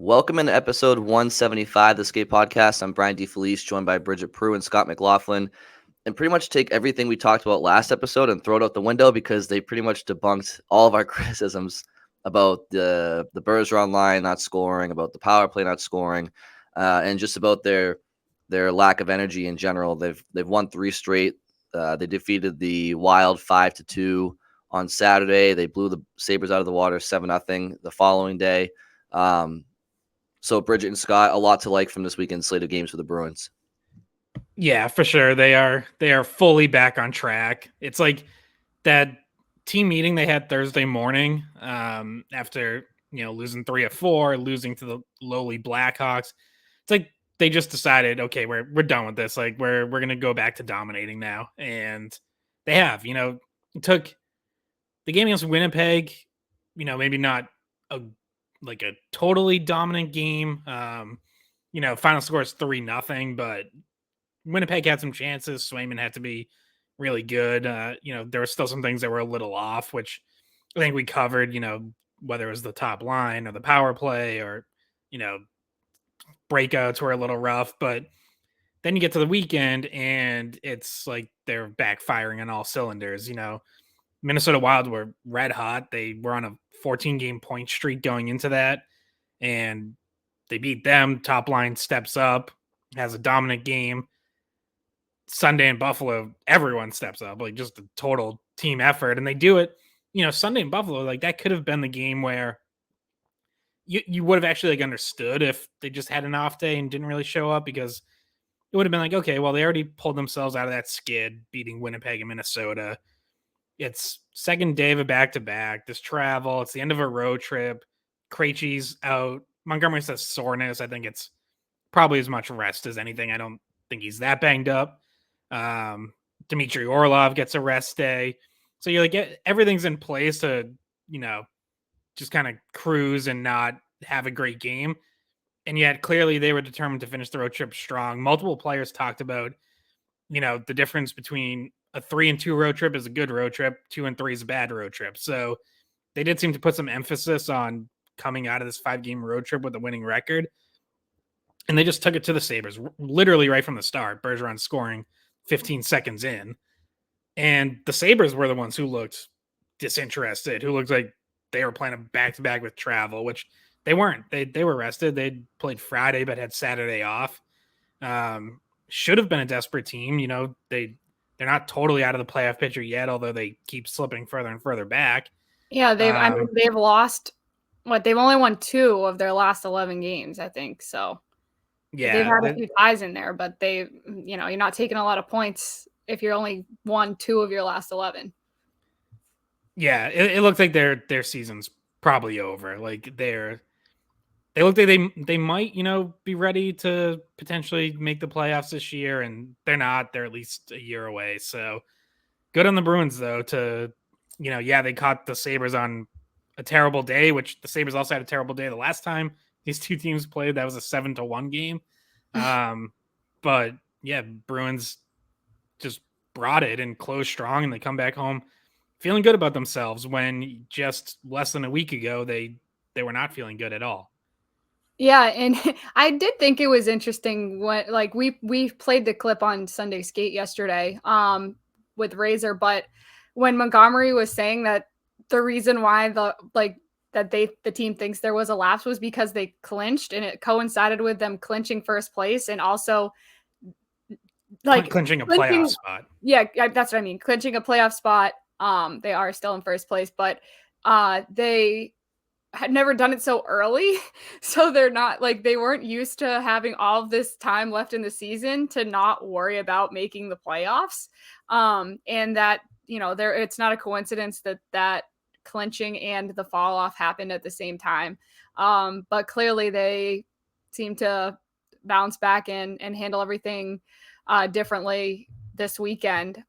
Welcome into episode 175 of the Skate Podcast. I'm Brian DeFelice, joined by Bridget Prue and Scott McLaughlin. And pretty much take everything we talked about last episode and throw it out the window because they pretty much debunked all of our criticisms about the Bergeron line not scoring, about the power play not scoring, and just about their lack of energy in general. They've won 3 straight. They defeated the Wild 5-2 on Saturday. They blew the Sabres out of the water 7-0 the following day. So Bridget and Scott, a lot to like from this weekend's slate of games for the Bruins. Yeah, for sure. They are fully back on track. It's like that team meeting they had Thursday morning after, losing 3 of 4, losing to the lowly Blackhawks. It's like they just decided, okay, we're done with this. Like we're going to go back to dominating now. And they have, it took the game against Winnipeg, maybe not a totally dominant game. Final score is 3-0, but Winnipeg had some chances. Swayman had to be really good. There were still some things that were a little off, which I think we covered, whether it was the top line or the power play or, breakouts were a little rough. But then you get to the weekend and it's like they're backfiring on all cylinders. Minnesota Wild were red hot. They were on a 14-game point streak going into that, and they beat them. Top line steps up, has a dominant game. Sunday in Buffalo, everyone steps up, like just a total team effort, and they do it. Sunday in Buffalo, like that could have been the game where you would have actually understood if they just had an off day and didn't really show up, because it would have been like, okay, well, they already pulled themselves out of that skid, beating Winnipeg and Minnesota. It's second day of a back-to-back. This travel. It's the end of a road trip. Krejci's out. Montgomery says soreness. I think it's probably as much rest as anything. I don't think he's that banged up. Dmitry Orlov gets a rest day. So you're like, everything's in place to, just kind of cruise and not have a great game. And yet clearly they were determined to finish the road trip strong. Multiple players talked about, the difference between a 3-2 road trip is a good road trip. 2-3 is a bad road trip. So they did seem to put some emphasis on coming out of this 5-game road trip with a winning record. And they just took it to the Sabres literally right from the start. Bergeron scoring 15 seconds in. And the Sabres were the ones who looked disinterested, who looked like they were playing a back-to-back with travel, which they weren't. They were rested. They played Friday but had Saturday off. Should have been a desperate team. They're not totally out of the playoff picture yet, although they keep slipping further and further back. Yeah, they've lost they've only won 2 of their last 11 games, I think. So yeah, they've had a few ties in there, but you're not taking a lot of points if you're only won 2 of your last 11. Yeah, it looks like their season's probably over. Like they look like they might, be ready to potentially make the playoffs this year, and they're not. They're at least a year away. So good on the Bruins, though, to, they caught the Sabres on a terrible day, which the Sabres also had a terrible day the last time these two teams played. That was a 7-1 game. But yeah, Bruins just brought it and closed strong, and they come back home feeling good about themselves when just less than a week ago they were not feeling good at all. Yeah, and I did think it was interesting when we played the clip on Sunday Skate yesterday with Razor, but when Montgomery was saying that the reason why the team thinks there was a lapse was because they clinched, and it coincided with them clinching first place and also clinching a playoff spot. Yeah, that's what I mean. Clinching a playoff spot. They are still in first place, but they had never done it so early. So they're not they weren't used to having all of this time left in the season to not worry about making the playoffs. And that, it's not a coincidence that clinching and the fall off happened at the same time. But clearly they seem to bounce back and handle everything differently this weekend.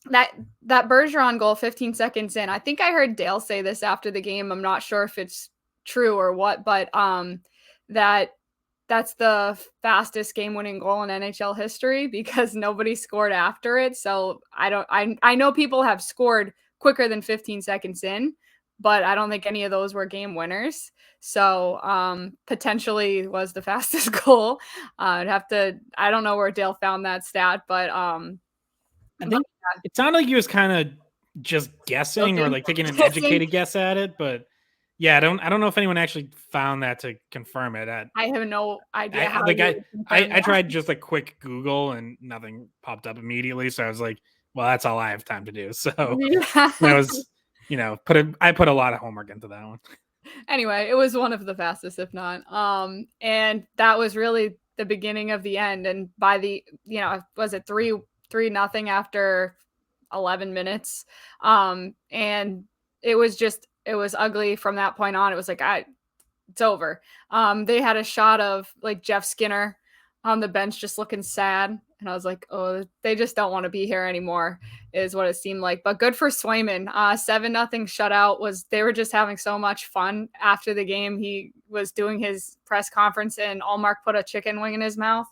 That Bergeron goal 15 seconds in, I think I heard Dale say this after the game. I'm not sure if it's true or what, but that's the fastest game-winning goal in NHL history because nobody scored after it. So I know people have scored quicker than 15 seconds in, but I don't think any of those were game winners. So potentially was the fastest goal. I don't know where Dale found that stat, but I think it sounded like he was kind of just guessing or like taking an educated guess at it, but yeah, I don't know if anyone actually found that to confirm it. I have no idea how. I tried just a quick Google and nothing popped up immediately, so I was like, well, that's all I have time to do. So yeah. I was, I put a lot of homework into that one. Anyway, it was one of the fastest, if not. And that was really the beginning of the end. And by the, was it 3-0 after 11 minutes? And it was ugly from that point on. It was like, it's over. They had a shot of like Jeff Skinner on the bench just looking sad. And I was like, oh, they just don't want to be here anymore, is what it seemed like. But good for Swayman. 7-0 shutout. They were just having so much fun after the game. He was doing his press conference and Allmark put a chicken wing in his mouth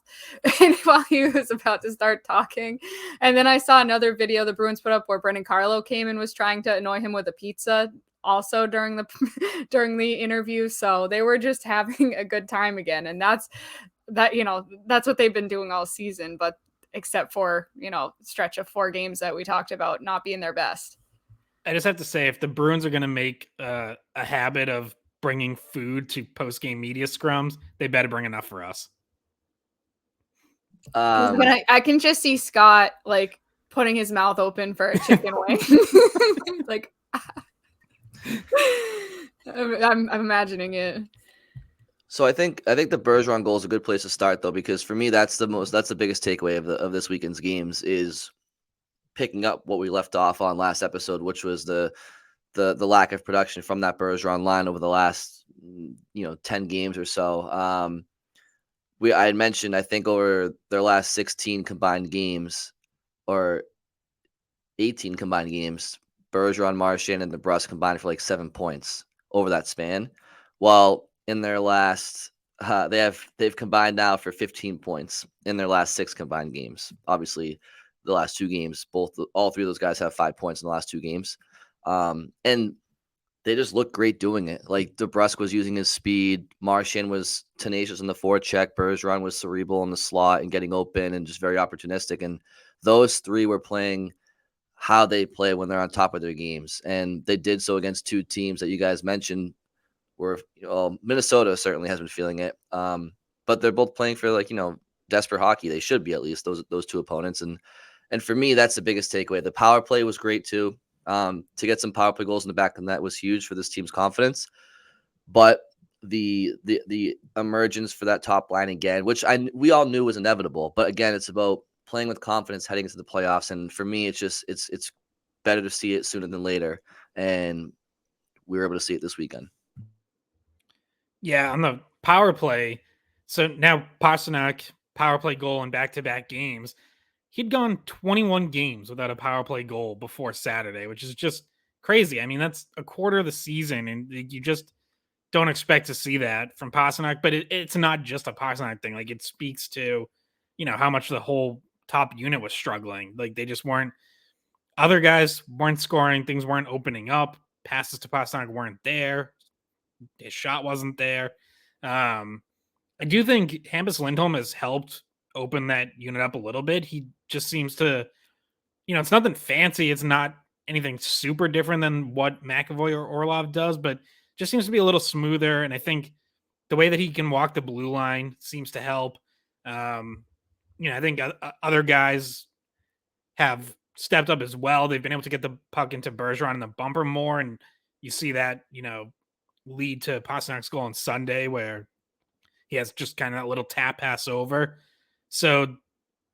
while he was about to start talking. And then I saw another video the Bruins put up where Brendan Carlo came and was trying to annoy him with a pizza also during the interview. So they were just having a good time again. And that's what they've been doing all season, but except for, stretch of 4 games that we talked about not being their best. I just have to say, if the Bruins are going to make a habit of bringing food to post-game media scrums, they better bring enough for us. I can just see Scott like putting his mouth open for a chicken wing. Like, I'm imagining it. So I think the Bergeron goal is a good place to start, though, because for me that's the biggest takeaway of this weekend's games is picking up what we left off on last episode, which was the lack of production from that Bergeron line over the last 10 games or so. I had mentioned, I think over their last 16 combined games or 18 combined games, Bergeron, Marchand, and DeBrusk combined for like 7 points over that span. While in their last, they've combined now for 15 points in their last 6 combined games. Obviously, the last 2 games, all 3 of those guys have 5 points in the last 2 games, and they just look great doing it. Like DeBrusk was using his speed, Marchand was tenacious in the forecheck, Bergeron was cerebral in the slot and getting open and just very opportunistic. And those 3 were playing how they play when they're on top of their games, and they did so against 2 teams that you guys mentioned. Where Minnesota certainly has been feeling it, but they're both playing for desperate hockey. They should be, at least those 2 opponents, and for me that's the biggest takeaway. The power play was great too. To get some power play goals in the back of the net was huge for this team's confidence. But the emergence for that top line again, which we all knew was inevitable, but again, it's about playing with confidence heading into the playoffs. And for me, it's better to see it sooner than later, and we were able to see it this weekend. Yeah, on the power play. So now Pastrnak, power play goal in back-to-back games. He'd gone 21 games without a power play goal before Saturday, which is just crazy. I mean, that's a quarter of the season, and you just don't expect to see that from Pastrnak. But it's not just a Pastrnak thing. Like, it speaks to, how much the whole top unit was struggling. Like, they just weren't. Other guys weren't scoring. Things weren't opening up. Passes to Pastrnak weren't there. His shot wasn't there. I do think Hampus Lindholm has helped open that unit up a little bit. He just seems to, it's nothing fancy. It's not anything super different than what McAvoy or Orlov does, but just seems to be a little smoother. And I think the way that he can walk the blue line seems to help. I think other guys have stepped up as well. They've been able to get the puck into Bergeron and the bumper more. And you see that, lead to Pasternak's goal on Sunday where he has just kind of that little tap pass over. So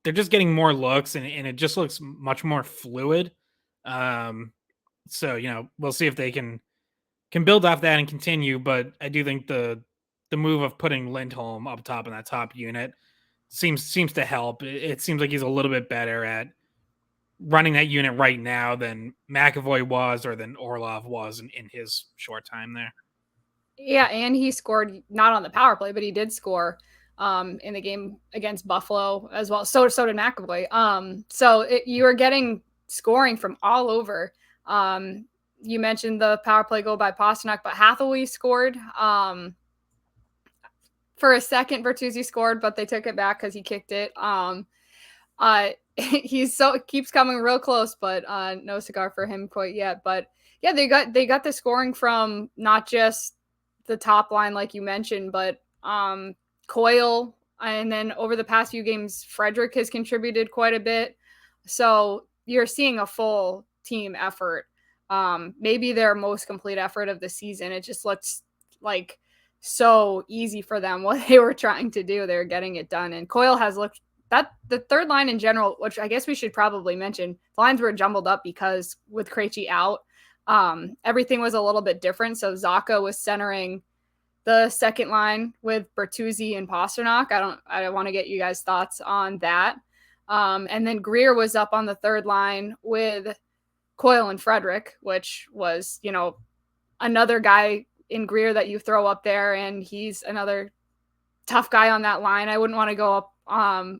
they're just getting more looks and it just looks much more fluid. So, we'll see if they can build off that and continue. But I do think the move of putting Lindholm up top in that top unit seems to help. It seems like he's a little bit better at running that unit right now than McAvoy was or than Orlov was in his short time there. Yeah, and he scored not on the power play, but he did score in the game against Buffalo as well. So did McAvoy. You are getting scoring from all over. You mentioned the power play goal by Pastrnak, but Hathaway scored. For a second, Bertuzzi scored, but they took it back because he kicked it. He's keeps coming real close, but no cigar for him quite yet. But yeah, they got the scoring from not just the top line like you mentioned, but Coyle, and then over the past few games, Frederic has contributed quite a bit. So you're seeing a full team effort. Maybe their most complete effort of the season. It just looks like so easy for them what they were trying to do. They were getting it done, and Coyle has looked that the third line in general, which I guess we should probably mention, the lines were jumbled up because with Krejci out, everything was a little bit different. So Zacha was centering the second line with Bertuzzi and Pastrnak. I want to get you guys' thoughts on that. And then Greer was up on the third line with Coyle and Frederic, which was, another guy in Greer that you throw up there, and he's another tough guy on that line. I wouldn't want to go up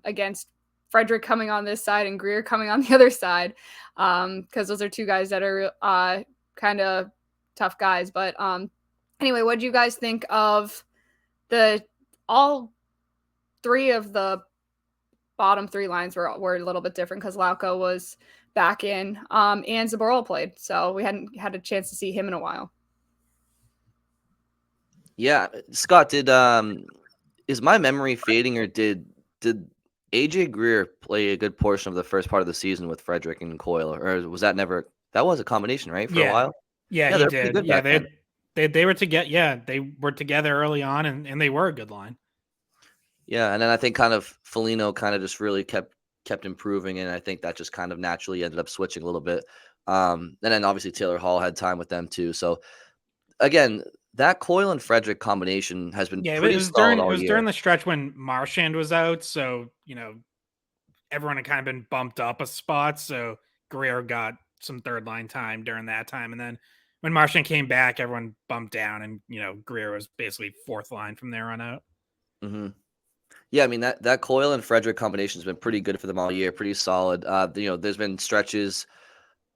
against Frederic coming on this side and Greer coming on the other side, because those are two guys that are kind of tough guys. But anyway, what do you guys think of all three of the bottom three lines were a little bit different because Lauko was back in, and Zboril played, so we hadn't had a chance to see him in a while. Yeah, Scott, is my memory fading, or did AJ Greer play a good portion of the first part of the season with Frederic and Coyle, or was that never? That was a combination, right, for a while? Yeah, he did. Yeah, they were together. Yeah, they were together early on, and they were a good line. Yeah, and then I think kind of Foligno kind of just really kept improving, and I think that just kind of naturally ended up switching a little bit. And then obviously Taylor Hall had time with them too. So again, that Coyle and Frederic combination has been pretty solid all year. During the stretch when Marchand was out, so everyone had kind of been bumped up a spot. So Greer got some third line time during that time, and then when Marchand came back, everyone bumped down, and Greer was basically fourth line from there on out. Mm-hmm. Yeah, I mean that Coyle and Frederic combination has been pretty good for them all year, pretty solid. There's been stretches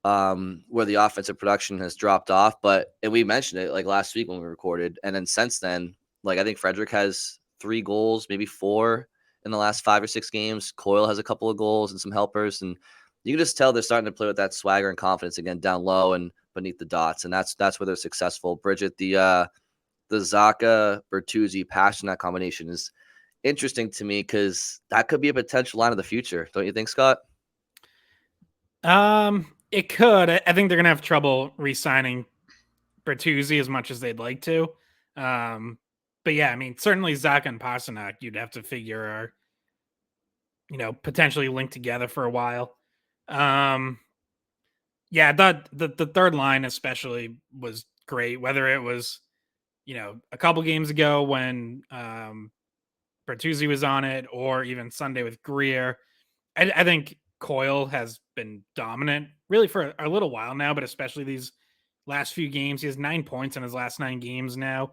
where the offensive production has dropped off, and we mentioned it like last week when we recorded, and then since then, like I think Frederic has 3 goals, maybe 4 in the last 5 or 6 games. Coyle has a couple of goals and some helpers, and you can just tell they're starting to play with that swagger and confidence again down low and beneath the dots, and that's where they're successful. Bridget, the Zacha, Bertuzzi, Pastrnak combination is interesting to me because that could be a potential line of the future, don't you think, Scott? It could. I think they're gonna have trouble re-signing Bertuzzi as much as they'd like to. But yeah, I mean, certainly Zacha and Pastrnak, you'd have to figure are, potentially linked together for a while. Yeah, the third line especially was great. Whether it was, a couple games ago when Bertuzzi was on it, or even Sunday with Greer, I think Coyle has been dominant really for a little while now, but especially these last few games. He has 9 points in his last 9 games now,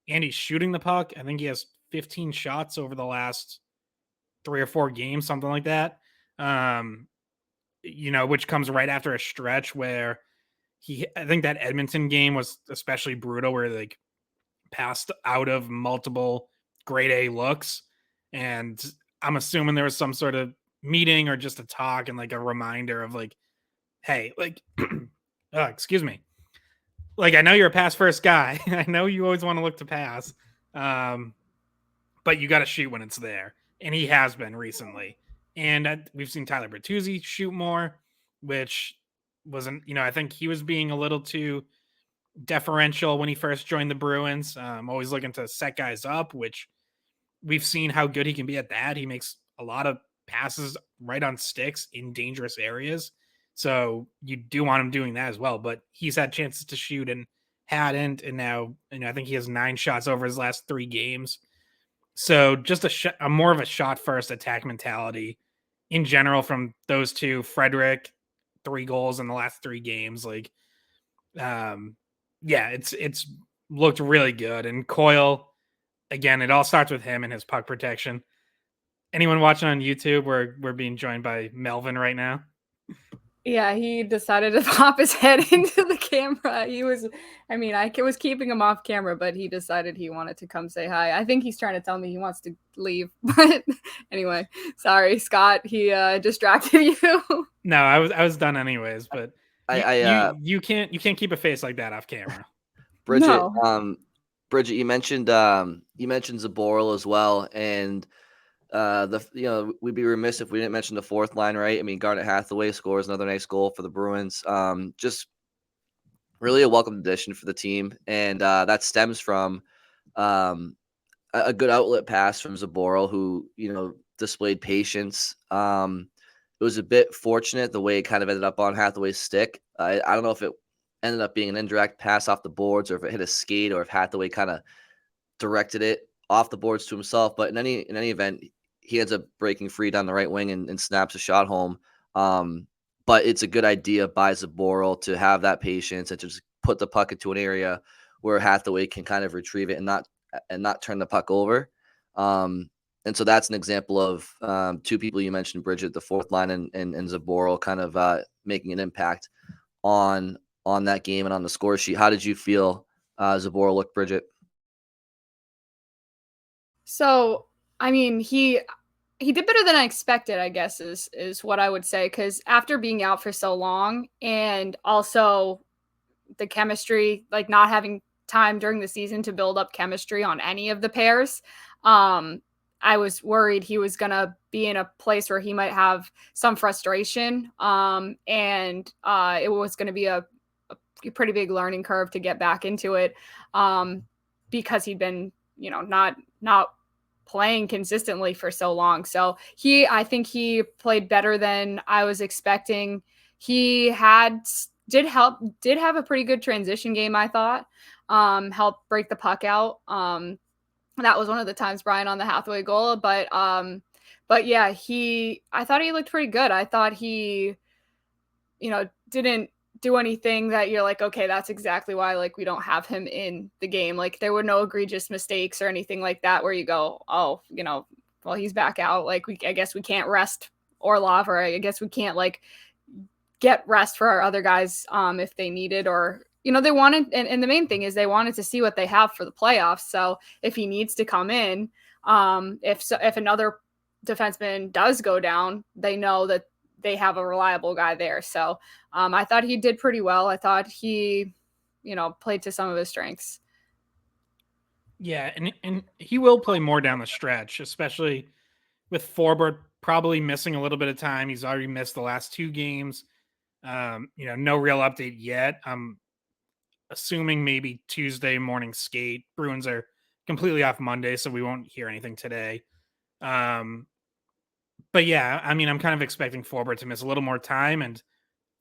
and he's shooting the puck. I think he has 15 shots over the last 3 or 4 games, something like that. Which comes right after a stretch where I think that Edmonton game was especially brutal, where they passed out of multiple grade A looks. And I'm assuming there was some sort of meeting or just a talk and like a reminder of like, hey, like, excuse me. Like, I know you're a pass first guy. I know you always want to look to pass. But you got to shoot when it's there. And he has been recently. And we've seen Tyler Bertuzzi shoot more, which wasn't, I think he was being a little too deferential when he first joined the Bruins. Always looking to set guys up, which we've seen how good he can be at that. He makes a lot of passes right on sticks in dangerous areas. So you do want him doing that as well, but he's had chances to shoot and hadn't. And now, I think he has 9 shots over his last 3 games. So just a more of a shot first attack mentality in general from those two. Frederic, 3 goals in the last 3 games. Like, yeah, it's looked really good. And Coyle, again, it all starts with him and his puck protection. Anyone watching on YouTube, we're being joined by Melvin right now. Yeah, he decided to pop his head into the camera. I was keeping him off camera, but he decided he wanted to come say hi. I think he's trying to tell me he wants to leave. But anyway, sorry, Scott. He distracted you. No, I was done anyways, but you can't keep a face like that off camera. Bridget, No. Bridget, you mentioned Zboril as well, and we'd be remiss if we didn't mention the fourth line, right? I mean, Garnet Hathaway scores another nice goal for the Bruins. Just really a welcome addition for the team, and that stems from a good outlet pass from Zboril, who displayed patience. It was a bit fortunate the way it kind of ended up on Hathaway's stick. I don't know if it ended up being an indirect pass off the boards, or if it hit a skate, or if Hathaway kind of directed it off the boards to himself. But in any event, he ends up breaking free down the right wing and snaps a shot home. But it's a good idea by Zboril to have that patience and to just put the puck into an area where Hathaway can kind of retrieve it and not turn the puck over. And so that's an example of two people you mentioned, Bridget, the fourth line, and Zboril kind of making an impact on that game and on the score sheet. How did you feel Zboril looked, Bridget? So, I mean, he did better than I expected, I guess is what I would say, because after being out for so long, and also the chemistry, like not having time during the season to build up chemistry on any of the pairs, I was worried he was going to be in a place where he might have some frustration, and it was going to be a pretty big learning curve to get back into it, because he'd been, not playing consistently for so long. So I think he played better than I was expecting. He did have a pretty good transition game, I thought. Helped break the puck out. That was one of the times, Brian, on the Hathaway goal. But yeah, I thought he looked pretty good. I thought he, didn't do anything that you're like, okay, that's exactly why, like, we don't have him in the game. Like, there were no egregious mistakes or anything like that where you go, oh, well, he's back out. Like, I guess we can't rest Orlov, or I guess we can't, like, get rest for our other guys if they needed, or they wanted, and the main thing is they wanted to see what they have for the playoffs. So if he needs to come in, if another defenseman does go down, they know that they have a reliable guy there. So I thought he did pretty well. I thought he, played to some of his strengths. Yeah, and he will play more down the stretch, especially with Forbort probably missing a little bit of time. He's already missed the last 2 games. No real update yet. I'm assuming maybe Tuesday morning skate. Bruins are completely off Monday, so we won't hear anything today. But yeah, I mean, I'm kind of expecting Forbort to miss a little more time, and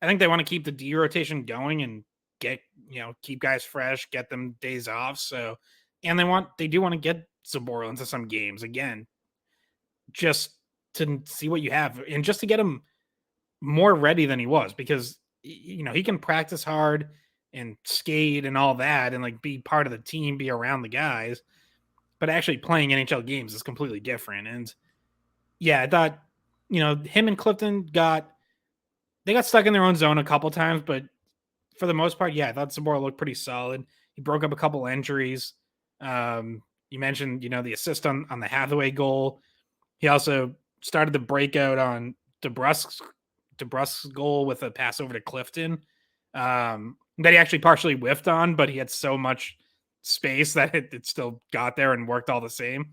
I think they want to keep the D rotation going and keep guys fresh, get them days off. So, and they do want to get Zboril into some games again, just to see what you have, and just to get him more ready than he was, because he can practice hard and skate and all that, and like be part of the team, be around the guys, but actually playing NHL games is completely different. And yeah, I thought him and Clifton got stuck in their own zone a couple times, but for the most part, yeah, I thought Zboril looked pretty solid. He broke up a couple injuries. You mentioned, the assist on the Hathaway goal. He also started the breakout on DeBrusk's goal with a pass over to Clifton, that he actually partially whiffed on, but he had so much space that it still got there and worked all the same.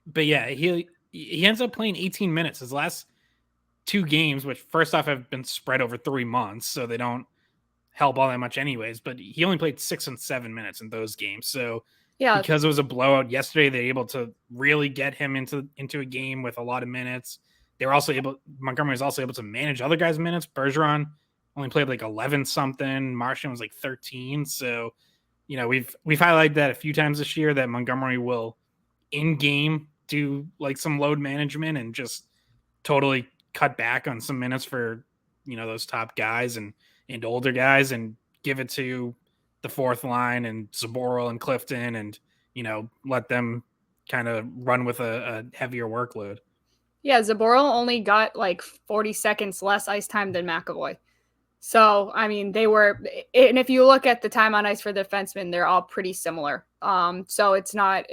But yeah, he ends up playing 18 minutes. His last 2 games, which first off have been spread over 3 months, so they don't help all that much anyways, but he only played 6 and 7 minutes in those games. So Yeah, because it was a blowout yesterday, they're able to really get him into a game with a lot of minutes. Montgomery was also able to manage other guys' minutes. Bergeron only played like 11 something. Martian was like 13. So, we've highlighted that a few times this year, that Montgomery will in game do like some load management and just totally cut back on some minutes for, those top guys and older guys, and give it to the fourth line and Zboril and Clifton, and let them kind of run with a heavier workload. Yeah, Zboril only got like 40 seconds less ice time than McAvoy. So, I mean, they were, and if you look at the time on ice for the defensemen, they're all pretty similar. So it's not,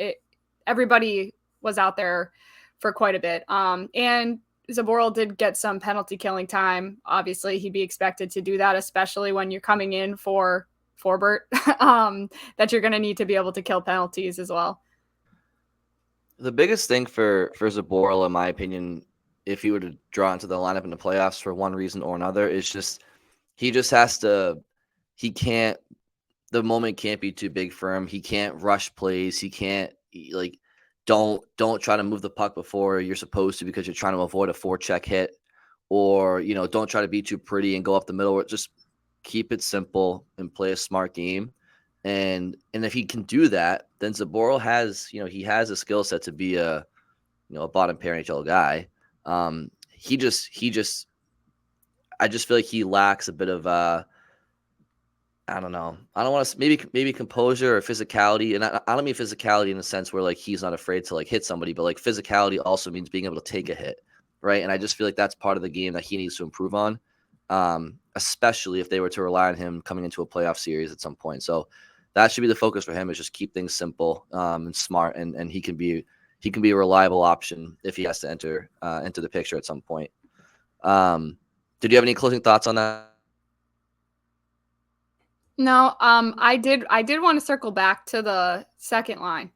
everybody was out there for quite a bit. And Zboril did get some penalty killing time. Obviously, he'd be expected to do that, especially when you're coming in for Forbert, that you're going to need to be able to kill penalties as well. The biggest thing for Zboril, in my opinion, if he were to draw into the lineup in the playoffs for one reason or another, is just he just has to. He can't. The moment can't be too big for him. He can't rush plays. He can't like. Don't try to move the puck before you're supposed to because you're trying to avoid a forecheck hit, or don't try to be too pretty and go up the middle. Just keep it simple and play a smart game. And if he can do that, then Zboril has, he has a skill set to be a bottom pair NHL guy. He just I just feel like he lacks a bit of I don't know. I don't want to maybe composure or physicality, and I don't mean physicality in the sense where like he's not afraid to like hit somebody, but like physicality also means being able to take a hit, right? And I just feel like that's part of the game that he needs to improve on, especially if they were to rely on him coming into a playoff series at some point. So that should be the focus for him, is just keep things simple and smart, and he can be a reliable option if he has to enter the picture at some point. Did you have any closing thoughts on that? No, I did want to circle back to the second line.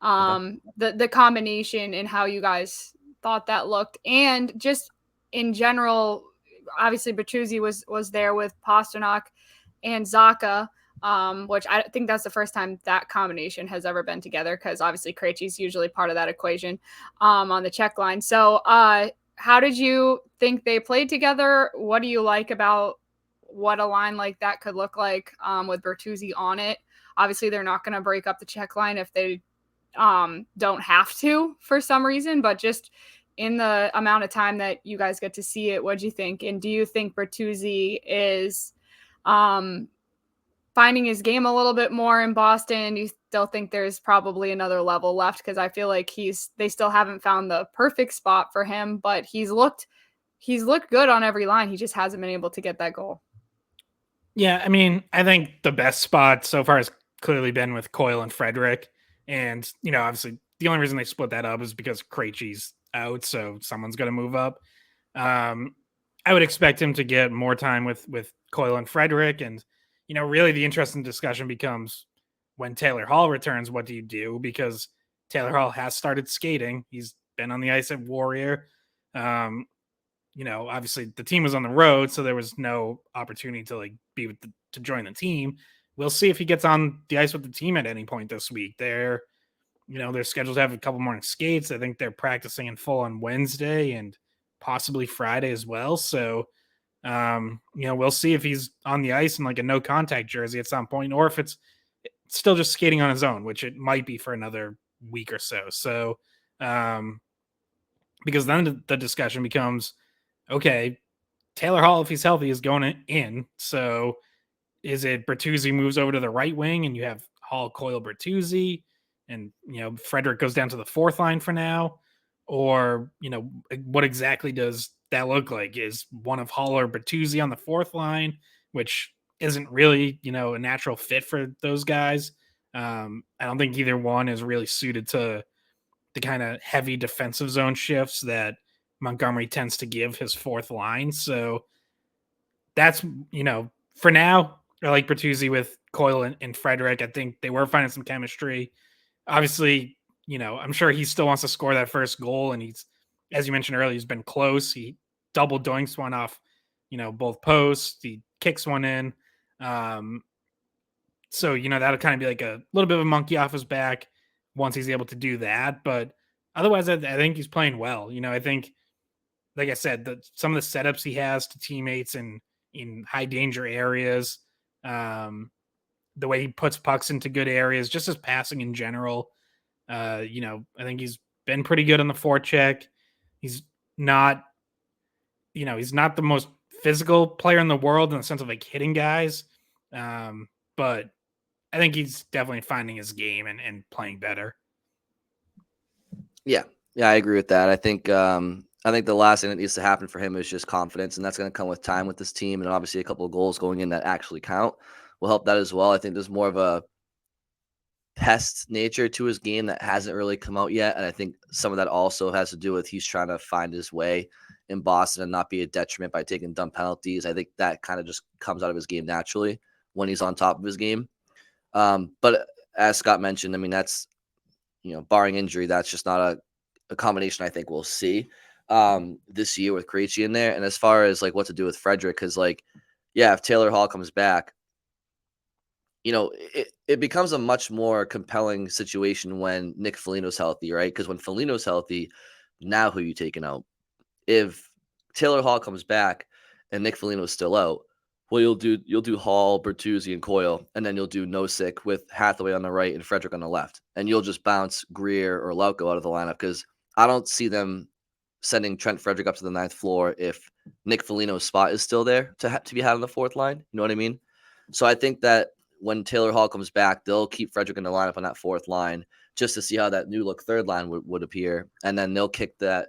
Okay. The combination and how you guys thought that looked, and just in general, obviously Bertuzzi was there with Pastrnak and Zacha, which I think that's the first time that combination has ever been together, because obviously Krejci's usually part of that equation on the check line. So how did you think they played together? What do you like about what a line like that could look like with Bertuzzi on it? Obviously, they're not going to break up the check line if they don't have to for some reason, but just in the amount of time that you guys get to see it, what do you think? And do you think Bertuzzi is finding his game a little bit more in Boston? Do you still think there's probably another level left? Because I feel like they still haven't found the perfect spot for him, but he's looked good on every line. He just hasn't been able to get that goal. Yeah, I mean, I think the best spot so far has clearly been with Coyle and Frederic. And, obviously the only reason they split that up is because Krejci's out, so someone's going to move up. I would expect him to get more time with Coyle and Frederic. And, really the interesting discussion becomes when Taylor Hall returns, what do you do? Because Taylor Hall has started skating. He's been on the ice at Warrior. Obviously the team was on the road, so there was no opportunity to like be with to join the team. We'll see if he gets on the ice with the team at any point this week. They're scheduled to have a couple more skates. I think they're practicing in full on Wednesday and possibly Friday as well. So, we'll see if he's on the ice in like a no contact jersey at some point, or if it's still just skating on his own, which it might be for another week or so. So, because then the discussion becomes, okay, Taylor Hall, if he's healthy, is going in. So is it Bertuzzi moves over to the right wing and you have Hall, Coyle, Bertuzzi, and, Frederic goes down to the fourth line for now? Or, what exactly does that look like? Is one of Hall or Bertuzzi on the fourth line, which isn't really, a natural fit for those guys. I don't think either one is really suited to the kind of heavy defensive zone shifts that Montgomery tends to give his fourth line. So that's, for now, I like Bertuzzi with Coyle and Frederic. I think they were finding some chemistry. Obviously, I'm sure he still wants to score that first goal. And he's, as you mentioned earlier, he's been close. He double doinks one off, both posts. He kicks one in. So, that'll kind of be like a little bit of a monkey off his back once he's able to do that. But otherwise, I think he's playing well. I think, like I said, some of the setups he has to teammates in high danger areas, the way he puts pucks into good areas, just his passing in general. I think he's been pretty good on the forecheck. He's not, he's not the most physical player in the world in the sense of like hitting guys. But I think he's definitely finding his game and playing better. Yeah, I agree with that. I think I think the last thing that needs to happen for him is just confidence, and that's going to come with time with this team, and obviously a couple of goals going in that actually count will help that as well. I think there's more of a pest nature to his game that hasn't really come out yet, and I think some of that also has to do with he's trying to find his way in Boston and not be a detriment by taking dumb penalties. I think that kind of just comes out of his game naturally when he's on top of his game. But as Scott mentioned, I mean, that's, barring injury, that's just not a combination I think we'll see this year with Krejci in there. And as far as like what to do with Frederic, because if Taylor Hall comes back, it becomes a much more compelling situation when Nick Foligno's healthy, right? Because when Foligno's healthy, now who are you taking out? If Taylor Hall comes back and Nick Foligno's still out, well, you'll do Hall, Bertuzzi, and Coyle, and then you'll do Nosek with Hathaway on the right and Frederic on the left, and you'll just bounce Greer or Lauko out of the lineup because I don't see them sending Trent Frederic up to the ninth floor if Nick Foligno's spot is still there to be had on the fourth line. You know what I mean? So I think that when Taylor Hall comes back, they'll keep Frederic in the lineup on that fourth line just to see how that new look third line would appear, and then they'll kick that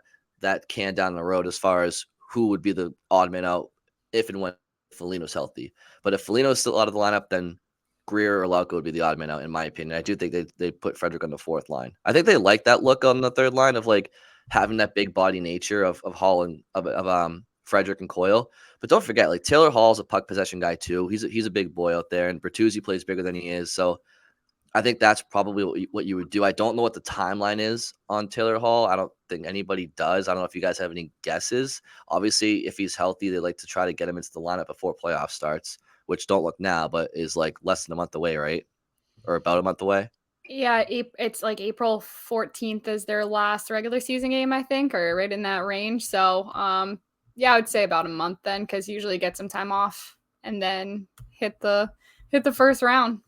can down the road as far as who would be the odd man out if and when Foligno's healthy. But if Foligno's still out of the lineup, then Greer or Lauko would be the odd man out, in my opinion. I do think they put Frederic on the fourth line. I think they like that look on the third line of like having that big body nature of Hall and of Frederic and Coyle. But don't forget, like Taylor Hall's a puck possession guy too. He's a big boy out there, and Bertuzzi plays bigger than he is. So I think that's probably what you would do. I don't know what the timeline is on Taylor Hall. I don't think anybody does. I don't know if you guys have any guesses. Obviously, if he's healthy, they like to try to get him into the lineup before playoff starts, which don't look now, but is like less than a month away, right? Or about a month away. Yeah, it's like April 14th is their last regular season game, I think, or right in that range. So, yeah, I would say about a month then, because usually get some time off and then hit the first round.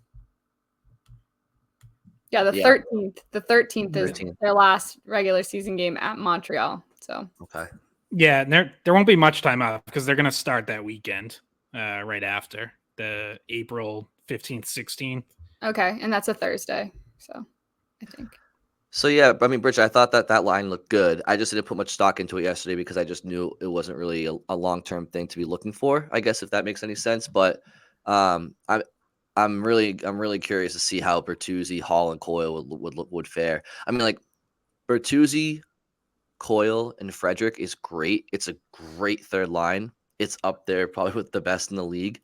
Yeah, the 13th. The 13th is their last regular season game at Montreal. So okay. Yeah, and there won't be much time off because they're going to start that weekend right after the April 15th, 16th. Okay, and that's a Thursday. So I think. So yeah, I mean, Bridget, I thought that line looked good. I just didn't put much stock into it yesterday because I just knew it wasn't really a long-term thing to be looking for, I guess, if that makes any sense. But I'm really curious to see how Bertuzzi, Hall, and Coyle would fare. I mean, like Bertuzzi, Coyle, and Frederic is great. It's a great third line. It's up there probably with the best in the league.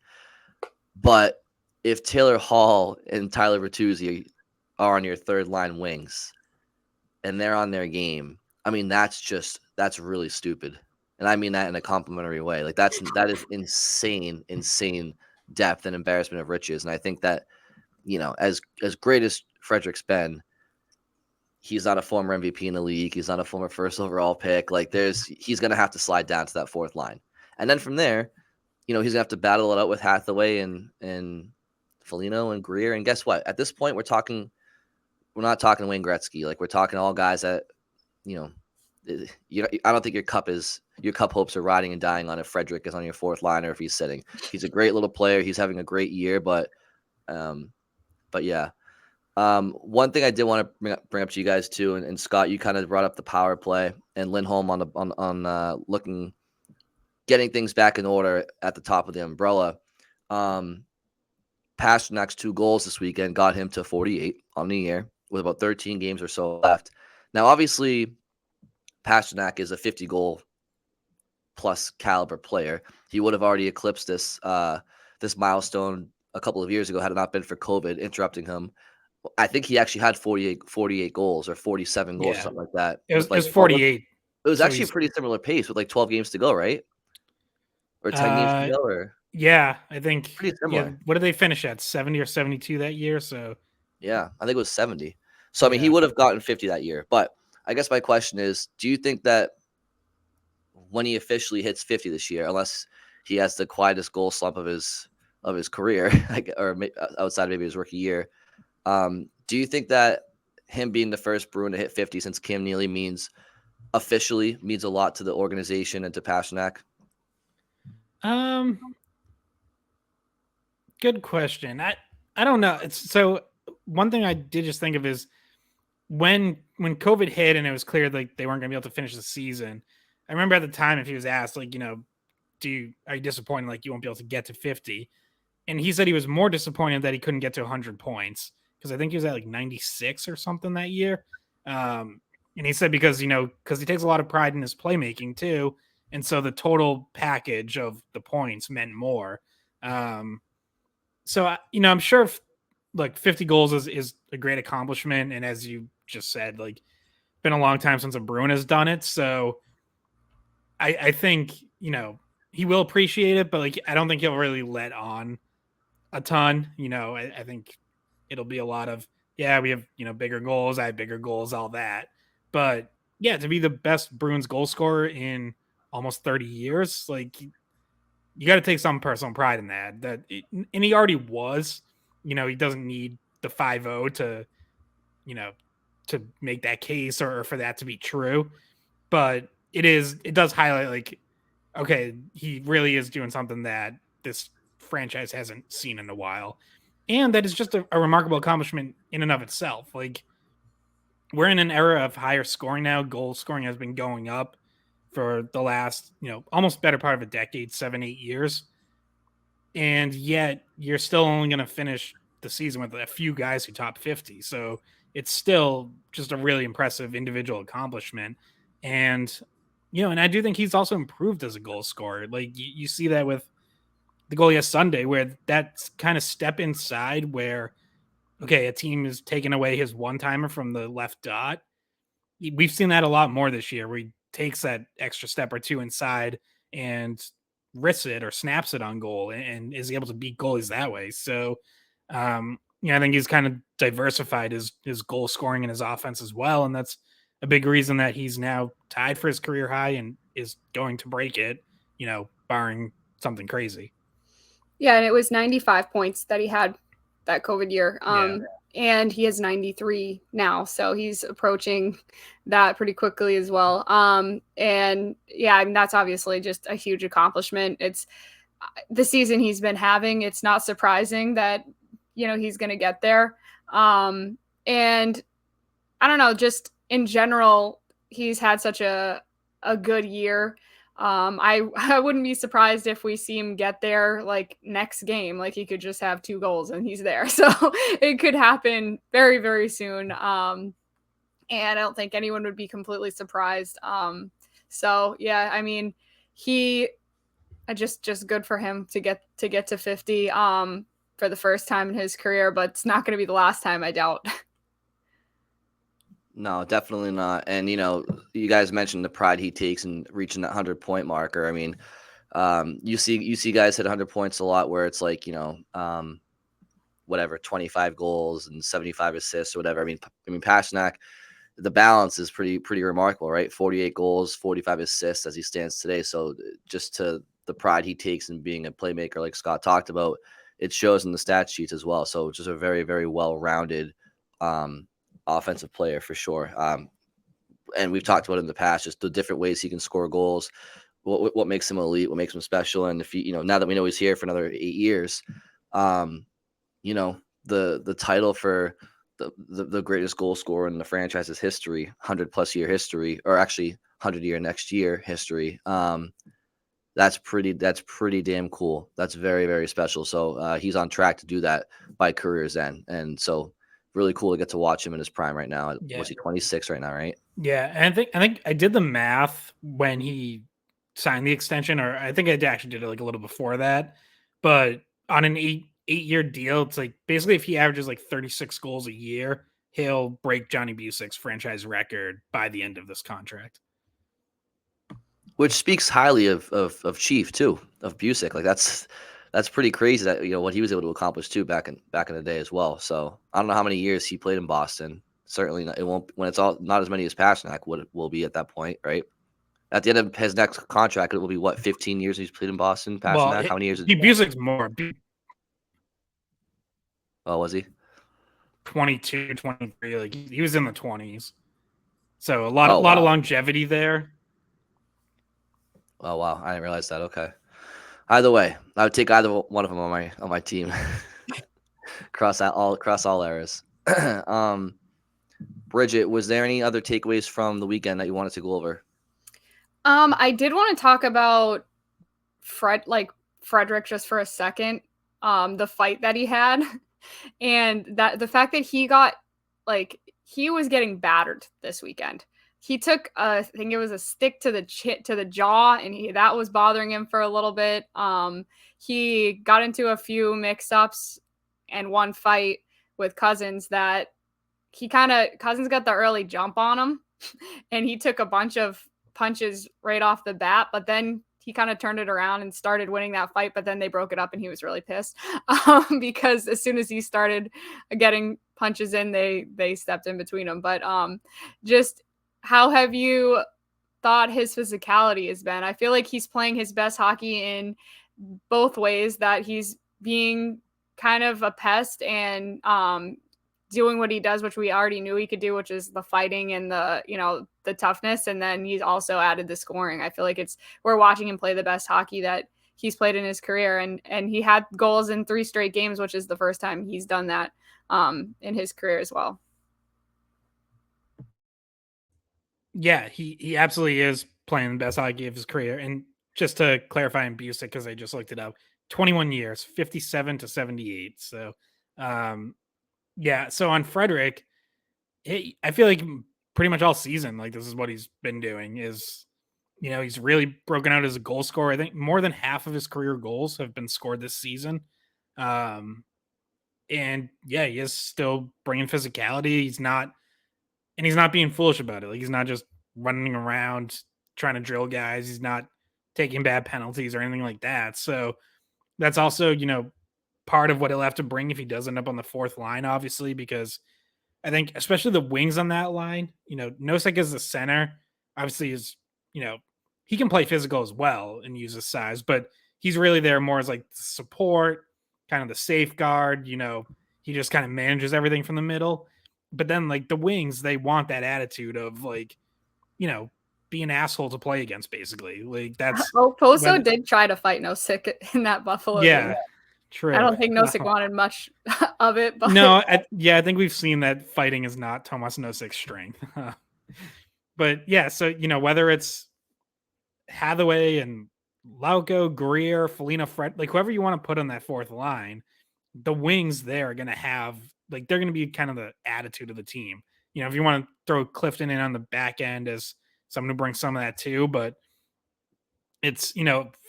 But if Taylor Hall and Tyler Bertuzzi are on your third line wings and they're on their game, I mean, that's really stupid. And I mean that in a complimentary way. Like that is insane depth and embarrassment of riches. And I think that, as great as Frederic's been, he's not a former MVP in the league. He's not a former first overall pick. Like he's going to have to slide down to that fourth line. And then from there, he's going to have to battle it out with Hathaway and Foligno and Greer. And guess what? At this point, we're not talking Wayne Gretzky. Like we're talking all guys that, I don't think your cup hopes are riding and dying on if Frederic is on your fourth line or if he's sitting. He's a great little player. He's having a great year, but yeah. One thing I did want to bring up to you guys too, and Scott, you kind of brought up the power play and Lindholm on getting things back in order at the top of the umbrella. Pasternak's 2 goals this weekend got him to 48 on the year with about 13 games or so left. Now, obviously, Pastrnak is a 50-goal plus caliber player. He would have already eclipsed this milestone a couple of years ago had it not been for COVID interrupting him. I think he actually had 48 goals or 47 goals or something like that. It was 48. It was actually a pretty similar pace with like 12 games to go, right? Or 10 games to go? Or yeah, I think pretty similar. Yeah, what did they finish at? 70 or 72 that year? So yeah, I think it was 70. So I mean, he would have gotten 50 that year. But I guess my question is, do you think that when he officially hits 50 this year, unless he has the quietest goal slump of his career, or outside maybe his rookie year, do you think that him being the first Bruin to hit 50 since Cam Neely officially means a lot to the organization and to Pastrnak? Good question. I don't know. So one thing I did just think of is when COVID hit and it was clear like they weren't going to be able to finish the season, I remember at the time, if he was asked, like, are you disappointed, like, you won't be able to get to 50? And he said he was more disappointed that he couldn't get to 100 points, because I think he was at like 96 or something that year. And he said because he takes a lot of pride in his playmaking too, and so the total package of the points meant more. So I'm sure like 50 goals is a great accomplishment, and as you just said, like, been a long time since a Bruin has done it. So I think he will appreciate it, but like I don't think he'll really let on a ton. I think it'll be a lot of, yeah, we have bigger goals, I have bigger goals, all that. But yeah, to be the best Bruins goal scorer in almost 30 years, like, you got to take some personal pride in that. And he already was. He doesn't need the 5-0 to to make that case or for that to be true. But it does highlight, like, okay, he really is doing something that this franchise hasn't seen in a while. And that is just a remarkable accomplishment in and of itself. Like, we're in an era of higher scoring now. Goal scoring has been going up for the last, almost better part of a decade, 7-8 years. And yet you're still only going to finish the season with a few guys who top 50. So it's still just a really impressive individual accomplishment. And, and I do think he's also improved as a goal scorer. Like, you see that with the goal Sunday, where that's kind of step inside where, okay, a team is taking away his one-timer from the left dot. We've seen that a lot more this year, where he takes that extra step or two inside and risks it or snaps it on goal and is able to beat goalies that way. So, I think he's kind of diversified his goal scoring and his offense as well. And that's a big reason that he's now tied for his career high and is going to break it, barring something crazy. Yeah, and it was 95 points that he had that COVID year. And he has 93 now, so he's approaching that pretty quickly as well. And yeah, I mean, that's obviously just a huge accomplishment. It's the season he's been having. It's not surprising that he's going to get there. And I don't know, just in general, he's had such a good year. I wouldn't be surprised if we see him get there like next game. Like, he could just have 2 goals and he's there. So it could happen very, very soon. And I don't think anyone would be completely surprised. So yeah, I mean, just good for him to get to 50 for the first time in his career, but it's not going to be the last time, I doubt. No, definitely not. And, you guys mentioned the pride he takes in reaching that 100-point marker. I mean, you see guys hit 100 points a lot where it's like, whatever, 25 goals and 75 assists or whatever. I mean, Pastrnak, the balance is pretty remarkable, right? 48 goals, 45 assists as he stands today. So just to the pride he takes in being a playmaker, like Scott talked about, it shows in the stat sheets as well. So just a very, very well-rounded offensive player for sure. And we've talked about it in the past, just the different ways he can score goals, what makes him elite, what makes him special. And if now that we know he's here for another 8 years, the title for the greatest goal scorer in the franchise's history, 100+ year history, or actually 100-year next year history. That's pretty damn cool. That's very, very special. So he's on track to do that by career's end. And so really cool to get to watch him in his prime right now. Yeah. Was he 26 right now, right? Yeah, and I think I did the math when he signed the extension, or I think I actually did it like a little before that. But on an 8-year deal, it's like basically if he averages like 36 goals a year, he'll break Johnny Busick's franchise record by the end of this contract. Which speaks highly of Chief too, of Busick. Like that's pretty crazy that what he was able to accomplish too back in the day as well. So I don't know how many years he played in Boston. Certainly not, it won't, when it's all not as many as Pastrnak will be at that point, right? At the end of his next contract, it will be what, 15 years he's played in Boston. Pastrnak, how many years? Busick's more. Oh, was he? 22, 23. Like he was in the 20s. So a lot of longevity there. Oh wow, I didn't realize that. Okay. Either way, I would take either one of them on my team. Cross all eras. Bridget, was there any other takeaways from the weekend that you wanted to go over? I did want to talk about Frederic just for a second. The fight that he had, and that the fact that he was getting battered this weekend. He took I think it was a stick to the jaw, and that was bothering him for a little bit. He got into a few mix-ups and one fight with Cousins that Cousins got the early jump on him, and he took a bunch of punches right off the bat, but then he kind of turned it around and started winning that fight, but then they broke it up and he was really pissed because as soon as he started getting punches in, they stepped in between them. But just how have you thought his physicality has been? I feel like he's playing his best hockey in both ways, that he's being kind of a pest and doing what he does, which we already knew he could do, which is the fighting and the toughness. And then he's also added the scoring. I feel like we're watching him play the best hockey that he's played in his career. And he had goals in 3 straight games, which is the first time he's done that in his career as well. Yeah, he absolutely is playing the best hockey of his career. And just to clarify in Busick, because I just looked it up, 21 years, 57 to 78. So, yeah. So on Frederic, I feel like pretty much all season, like this is what he's been doing is, he's really broken out as a goal scorer. I think more than half of his career goals have been scored this season. And yeah, he is still bringing physicality. He's not being foolish about it. Like he's not just running around trying to drill guys. He's not taking bad penalties or anything like that. So that's also, part of what he'll have to bring if he does end up on the 4th line, obviously, because I think especially the wings on that line, Nosek is the center, obviously he can play physical as well and use his size, but he's really there more as like the support, kind of the safeguard, he just kind of manages everything from the middle. But then like the wings, they want that attitude of like, be an asshole to play against, basically. Like that's Poso did try to fight Nosek in that Buffalo game. True. I don't think Nosek wanted much of it. But no, I think we've seen that fighting is not Tomas Nosek's strength. But yeah, so whether it's Hathaway and Lauko, Greer, Foligno, Fred, like whoever you want to put on that 4th line, the wings there are going to have like they're going to be kind of the attitude of the team. If you want to throw Clifton in on the back end as someone who brings some of that too, but it's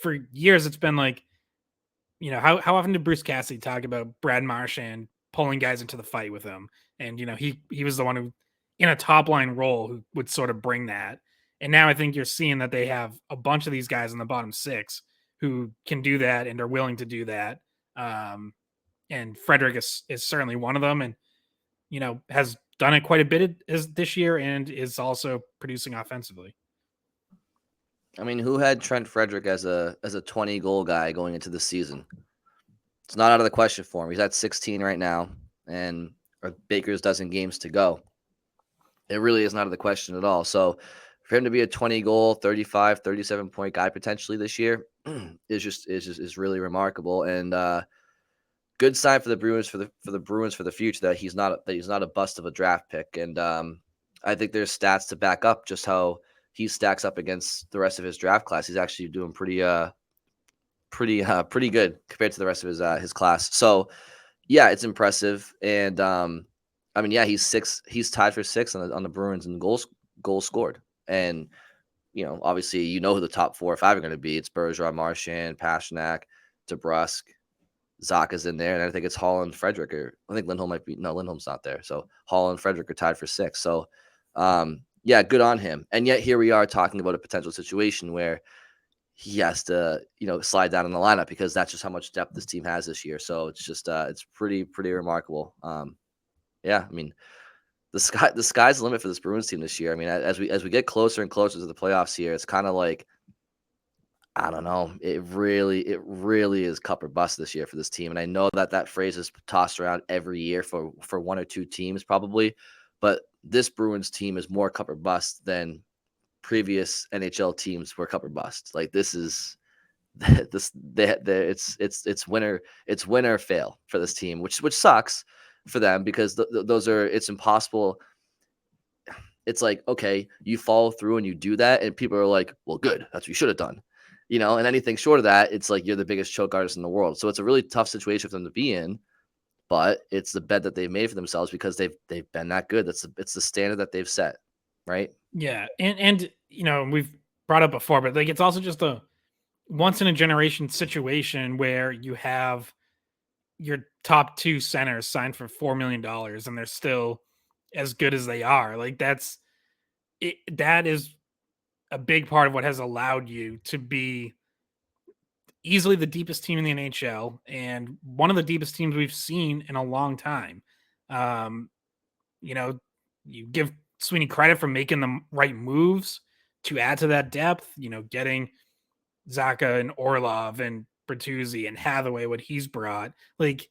for years it's been like, how often did Bruce Cassidy talk about Brad Marchand pulling guys into the fight with him? And, he was the one who, in a top line role, who would sort of bring that. And now I think you're seeing that they have a bunch of these guys in the bottom 6 who can do that and are willing to do that. And Frederic is certainly one of them and, has done it quite a bit this year and is also producing offensively. I mean, who had Trent Frederic as a 20-goal guy going into the season? It's not out of the question for him. He's at 16 right now, and Baker's dozen games to go. It really is not out of the question at all. So for him to be a 20-goal, 35, 37-point guy potentially this year is really remarkable, and good sign for the Bruins for the Bruins for the future that he's not a bust of a draft pick. And I think there's stats to back up just how he stacks up against the rest of his draft class. He's actually doing pretty good compared to the rest of his class. So yeah, it's impressive. And I mean, yeah, he's tied for 6th on the Bruins in goals scored. And obviously who the top 4 or 5 are going to be. It's Bergeron, Marchand, Pastrnak, DeBrusk, Zaka's in there, and I think it's Hall and Frederic, or I think Lindholm might be. No, Lindholm's not there. So Hall and Frederic are tied for 6th. So yeah, good on him. And yet here we are talking about a potential situation where he has to, slide down in the lineup because that's just how much depth this team has this year. So it's just, it's pretty remarkable. Yeah, I mean, the sky's the limit for this Bruins team this year. I mean, as we get closer and closer to the playoffs here, it's kind of like, I don't know. It really is cup or bust this year for this team. And I know that phrase is tossed around every year for 1 or 2 teams probably, but this Bruins team is more cup or bust than previous NHL teams were cup or bust. Like this is it's win or fail for this team, which sucks for them because it's impossible. it's like, okay, you follow through and you do that, and people are like, well, good, that's what you should have done. And anything short of that, it's like you're the biggest choke artist in the world. So it's a really tough situation for them to be in, but it's the bed that they've made for themselves because they've been that good. It's the standard that they've set, right? Yeah, and we've brought up before, but like it's also just a once in a generation situation where you have your top two centers signed for $4 million and they're still as good as they are. Like that's it. That is a big part of what has allowed you to be easily the deepest team in the NHL and one of the deepest teams we've seen in a long time. Um, you know, you give Sweeney credit for making the right moves to add to that depth, getting Zaka and Orlov and Bertuzzi and Hathaway, what he's brought. Like,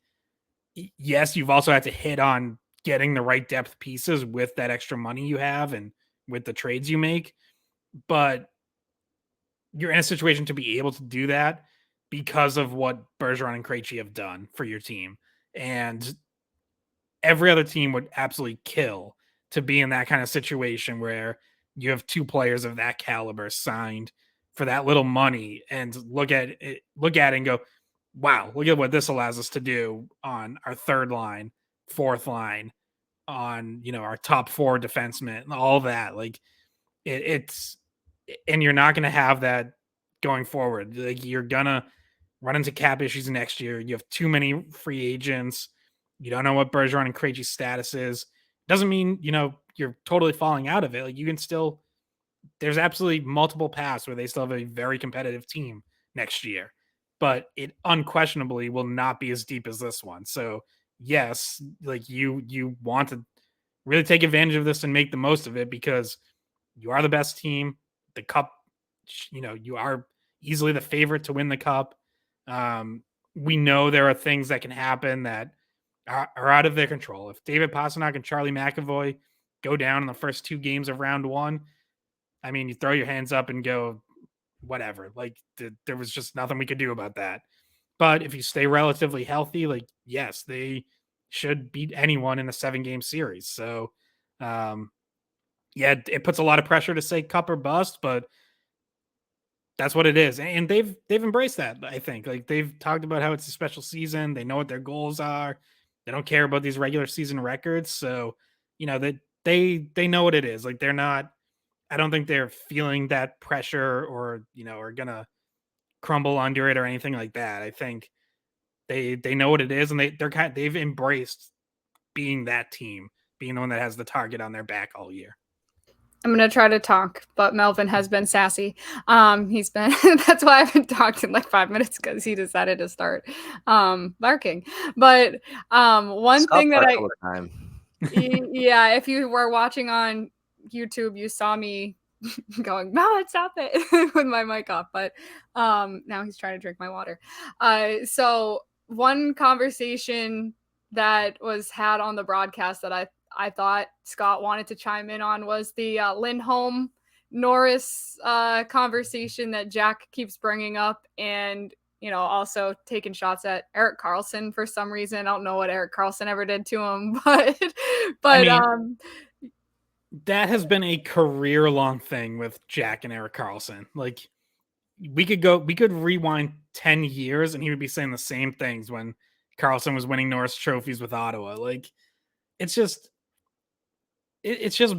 yes, you've also had to hit on getting the right depth pieces with that extra money you have and with the trades you make. But you're in a situation to be able to do that because of what Bergeron and Krejci have done for your team. And every other team would absolutely kill to be in that kind of situation where you have two players of that caliber signed for that little money and look at it and go, wow, look at what this allows us to do on our third line, fourth line, on our top four defensemen, all that. Like it's and you're not going to have that going forward. Like you're gonna run into cap issues next year. You have too many free agents. You don't know what Bergeron and Krejci's status is. Doesn't mean you're totally falling out of it. Like you can still. There's absolutely multiple paths where they still have a very competitive team next year, but it unquestionably will not be as deep as this one. So yes, like you want to really take advantage of this and make the most of it because you are the best team. The cup, you are easily the favorite to win the cup. We know there are things that can happen that are out of their control. If David Pastrnak and Charlie McAvoy go down in the first two games of round one, I mean, you throw your hands up and go, whatever. Like there was just nothing we could do about that. But if you stay relatively healthy, like yes, they should beat anyone in a 7-game series. So, yeah, it puts a lot of pressure to say cup or bust, but that's what it is. And they've embraced that, I think. Like they've talked about how it's a special season. They know what their goals are. They don't care about these regular season records. So, that they know what it is. Like they're not, I don't think they're feeling that pressure or, are gonna crumble under it or anything like that. I think they know what it is and they've embraced being that team, being the one that has the target on their back all year. I'm gonna try to talk, but Melvin has been sassy. He's been that's why I haven't talked in like 5 minutes because he decided to start barking. But one Stop thing that all the time. yeah, if you were watching on YouTube, you saw me going, "Melvin, stop it," with my mic off. But now he's trying to drink my water. So one conversation that was had on the broadcast that I thought Scott wanted to chime in on was the Lindholm Norris conversation that Jack keeps bringing up, and also taking shots at Erik Karlsson for some reason. I don't know what Erik Karlsson ever did to him, but I mean, that has been a career-long thing with Jack and Erik Karlsson. Like we could rewind 10 years and he would be saying the same things when Karlsson was winning Norris trophies with Ottawa. Like it's just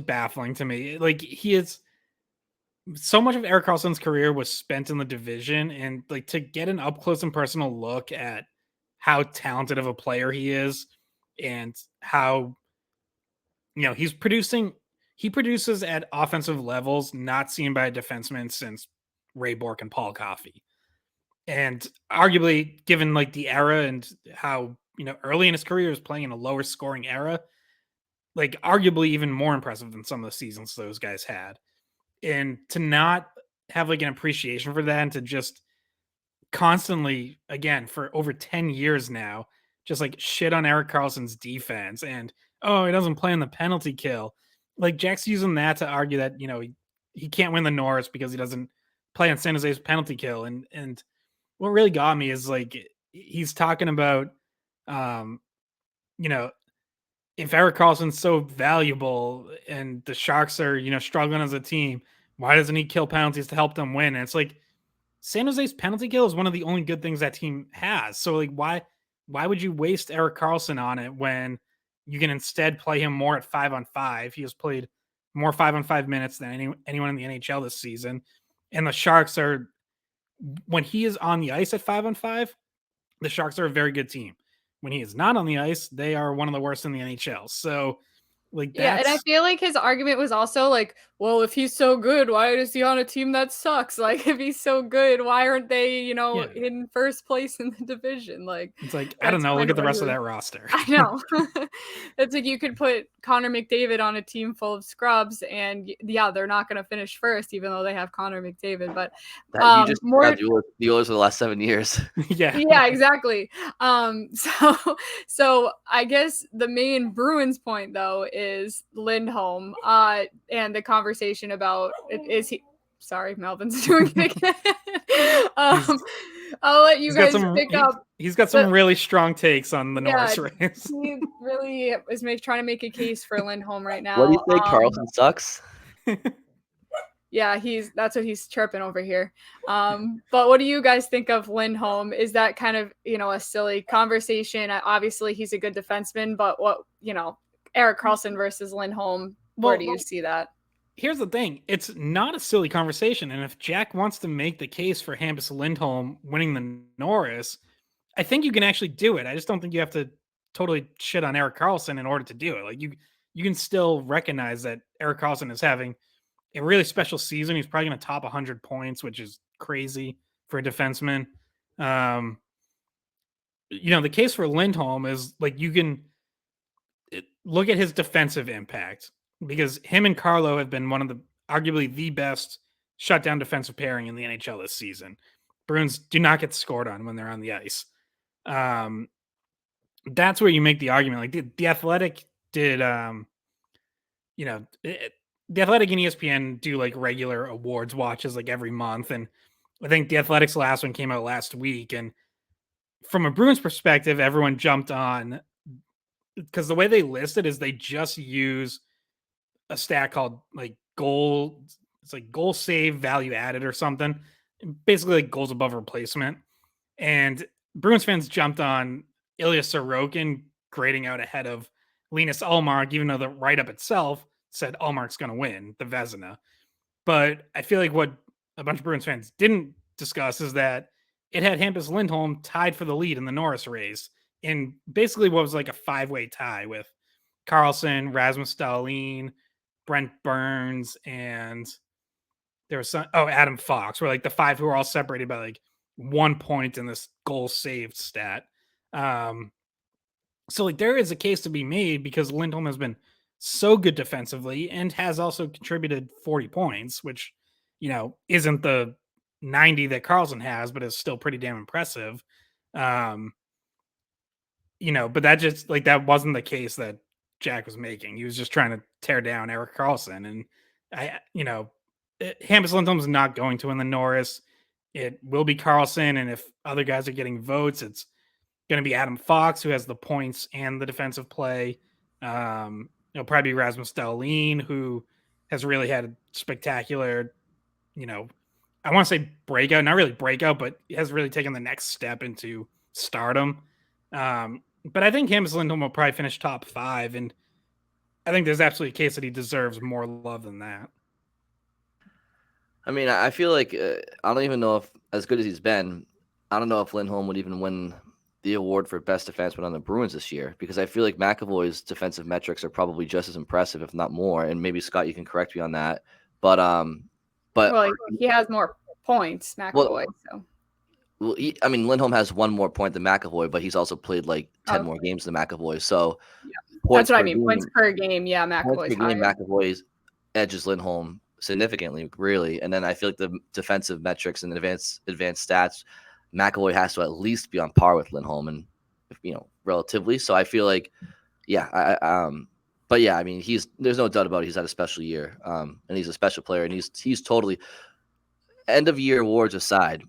baffling to me. Like he is so much of Erik Karlsson's career was spent in the division, and like to get an up close and personal look at how talented of a player he is and how he produces at offensive levels not seen by a defenseman since Ray Bourque and Paul Coffey. And arguably, given like the era and how early in his career he was playing in a lower scoring era, like arguably even more impressive than some of the seasons those guys had. And to not have like an appreciation for that and to just constantly, again, for over 10 years now, just like shit on Erik Karlsson's defense and he doesn't play on the penalty kill. Like Jack's using that to argue that, he can't win the Norris because he doesn't play on San Jose's penalty kill. And what really got me is like he's talking about you know, if Erik Karlsson's so valuable and the Sharks are, struggling as a team, why doesn't he kill penalties to help them win? And it's like San Jose's penalty kill is one of the only good things that team has. So like why would you waste Erik Karlsson on it when you can instead play him more at 5-on-5? He has played more 5-on-5 minutes than anyone in the NHL this season. And the Sharks are, when he is on the ice at 5-on-5, the Sharks are a very good team. When he is not on the ice, they are one of the worst in the NHL. So, like, Yeah, and I feel like his argument was also like, well, if he's so good, why is he on a team that sucks? Like, if he's so good, why aren't they, in first place in the division? Like, it's like, I don't know. Look at the rest of that roster. I know. It's like you could put Connor McDavid on a team full of scrubs, and yeah, they're not going to finish first, even though they have Connor McDavid. But you just more the Oilers for the last 7 years. Yeah, exactly. So I guess the main Bruins point though is Lindholm, and the conversation about is he. Sorry, Melvin's doing it again. I'll let you guys pick up. He's got some really strong takes on the Norris race. He really is trying to make a case for Lindholm right now. What do you think? Karlsson sucks? Yeah, that's what he's chirping over here. But what do you guys think of Lindholm? Is that kind of, a silly conversation? Obviously, he's a good defenseman, but Erik Karlsson versus Lindholm, where do you see that? Here's the thing. It's not a silly conversation. And if Jack wants to make the case for Hampus Lindholm winning the Norris, I think you can actually do it. I just don't think you have to totally shit on Erik Karlsson in order to do it. Like you can still recognize that Erik Karlsson is having a really special season. He's probably going to top 100 points, which is crazy for a defenseman. The case for Lindholm is like you can look at his defensive impact, because him and Carlo have been one of the arguably the best shutdown defensive pairing in the NHL this season. Bruins do not get scored on when they're on the ice. That's where you make the argument. Like the Athletic did, the Athletic and ESPN do like regular awards watches like every month. And I think the Athletic's last one came out last week. And from a Bruins perspective, everyone jumped on, because the way they list it is they just use a stat called like goal save value added or something. Basically like goals above replacement. And Bruins fans jumped on Ilya Sorokin grading out ahead of Linus Ullmark, even though the write-up itself said Ullmark's going to win the Vezina. But I feel like what a bunch of Bruins fans didn't discuss is that it had Hampus Lindholm tied for the lead in the Norris race in basically what was like a 5-way tie with Karlsson, Rasmus Dahlin, Brent Burns, and there was Adam Fox, were like the 5 who were all separated by like 1 point in this goal saved stat. So like there is a case to be made because Lindholm has been so good defensively and has also contributed 40 points, which, isn't the 90 that Karlsson has, but is still pretty damn impressive. But that just like, that wasn't the case that Jack was making. He was just trying to tear down Erik Karlsson. And Hampus Lindholm's not going to win the Norris. It will be Karlsson. And if other guys are getting votes, it's going to be Adam Fox, who has the points and the defensive play. It'll probably be Rasmus Dahlin, who has really had a spectacular, I want to say breakout, not really breakout, but has really taken the next step into stardom. But I think Hampus Lindholm will probably finish top 5, and I think there's absolutely a case that he deserves more love than that. I mean, I feel like I don't even know if, as good as he's been, I don't know if Lindholm would even win the award for best defenseman on the Bruins this year, because I feel like McAvoy's defensive metrics are probably just as impressive, if not more. And maybe Scott, you can correct me on that. But well, he has more points, McAvoy. Well, Lindholm has 1 more point than McAvoy, but he's also played like 10 more games than McAvoy. So that's what I mean. Points per game, yeah, McAvoy's higher. McAvoy's edges Lindholm significantly, really. And then I feel like the defensive metrics and advanced stats, McAvoy has to at least be on par with Lindholm, and relatively. So I feel like, but yeah, I mean, there's no doubt about it. He's had a special year, and he's a special player, and he's totally, end of year awards aside,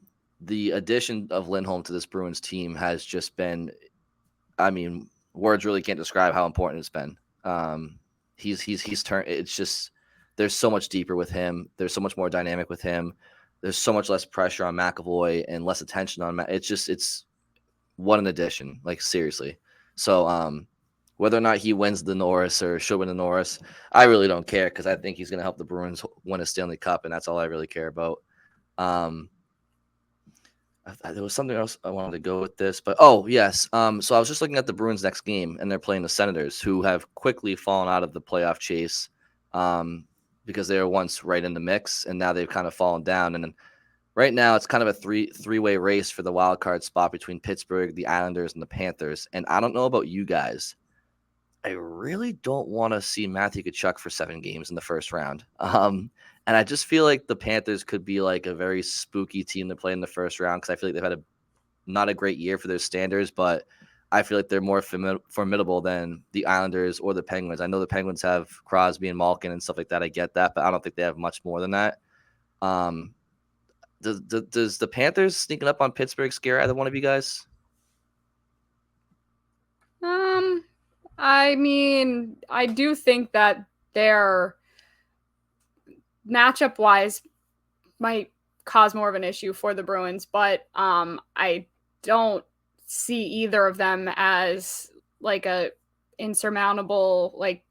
the addition of Lindholm to this Bruins team has just been, words really can't describe how important it's been. He's turned. It's just there's so much deeper with him. There's so much more dynamic with him. There's so much less pressure on McAvoy and less attention on it's what an addition, like seriously. So whether or not he wins the Norris or should win the Norris, I really don't care because I think he's going to help the Bruins win a Stanley Cup, and that's all I really care about. There was something else I wanted to go with this, but yes. So I was just looking at the Bruins next game, and they're playing the Senators, who have quickly fallen out of the playoff chase, because they were once right in the mix, and now they've kind of fallen down. And then right now, it's kind of a three-way race for the wild card spot between Pittsburgh, the Islanders, and the Panthers. And I don't know about you guys, I really don't want to see Matthew Tkachuk for 7 games in the first round. And I just feel like the Panthers could be like a very spooky team to play in the first round because I feel like they've had not a great year for their standards, but I feel like they're more formidable than the Islanders or the Penguins. I know the Penguins have Crosby and Malkin and stuff like that. I get that, but I don't think they have much more than that. Does the Panthers sneaking up on Pittsburgh scare either one of you guys? I mean, I do think that their matchup wise might cause more of an issue for the Bruins, but I don't see either of them as like a insurmountable like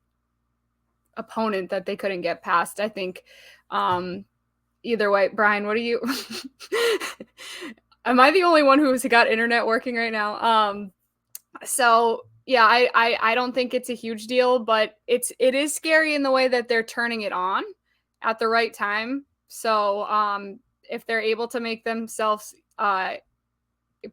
opponent that they couldn't get past. I think either way. Brian, what are you am I the only one who's got internet working right now? So yeah, I don't think it's a huge deal, but it is scary in the way that they're turning it on at the right time. So if they're able to make themselves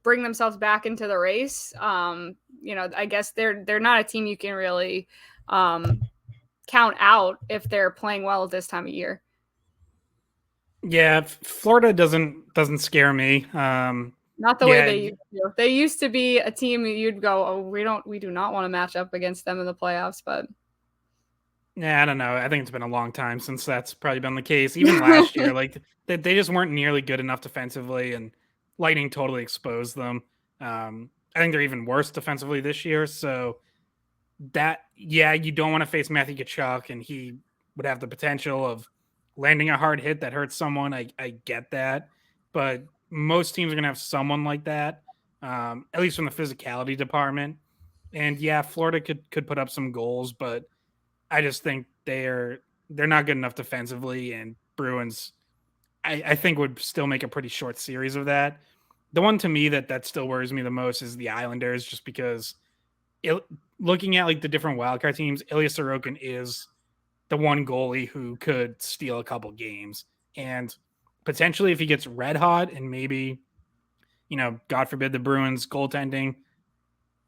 bring themselves back into the race, I guess they're not a team you can really count out if they're playing well at this time of year. Yeah, Florida doesn't scare me. Not the way they used to. They used to be a team you'd go, oh, we do not want to match up against them in the playoffs, but yeah, I don't know. I think it's been a long time since that's probably been the case. Even last year, like they just weren't nearly good enough defensively, and Lightning totally exposed them. I think they're even worse defensively this year. So you don't want to face Matthew Tkachuk, and he would have the potential of landing a hard hit that hurts someone. I get that, but most teams are going to have someone like that, at least from the physicality department. And yeah, Florida could put up some goals, but I just think they're not good enough defensively. And Bruins, I think, would still make a pretty short series of that. The one to me that still worries me the most is the Islanders, just because looking at like the different wildcard teams, Ilya Sorokin is the one goalie who could steal a couple games. And potentially if he gets red hot and maybe, God forbid the Bruins goaltending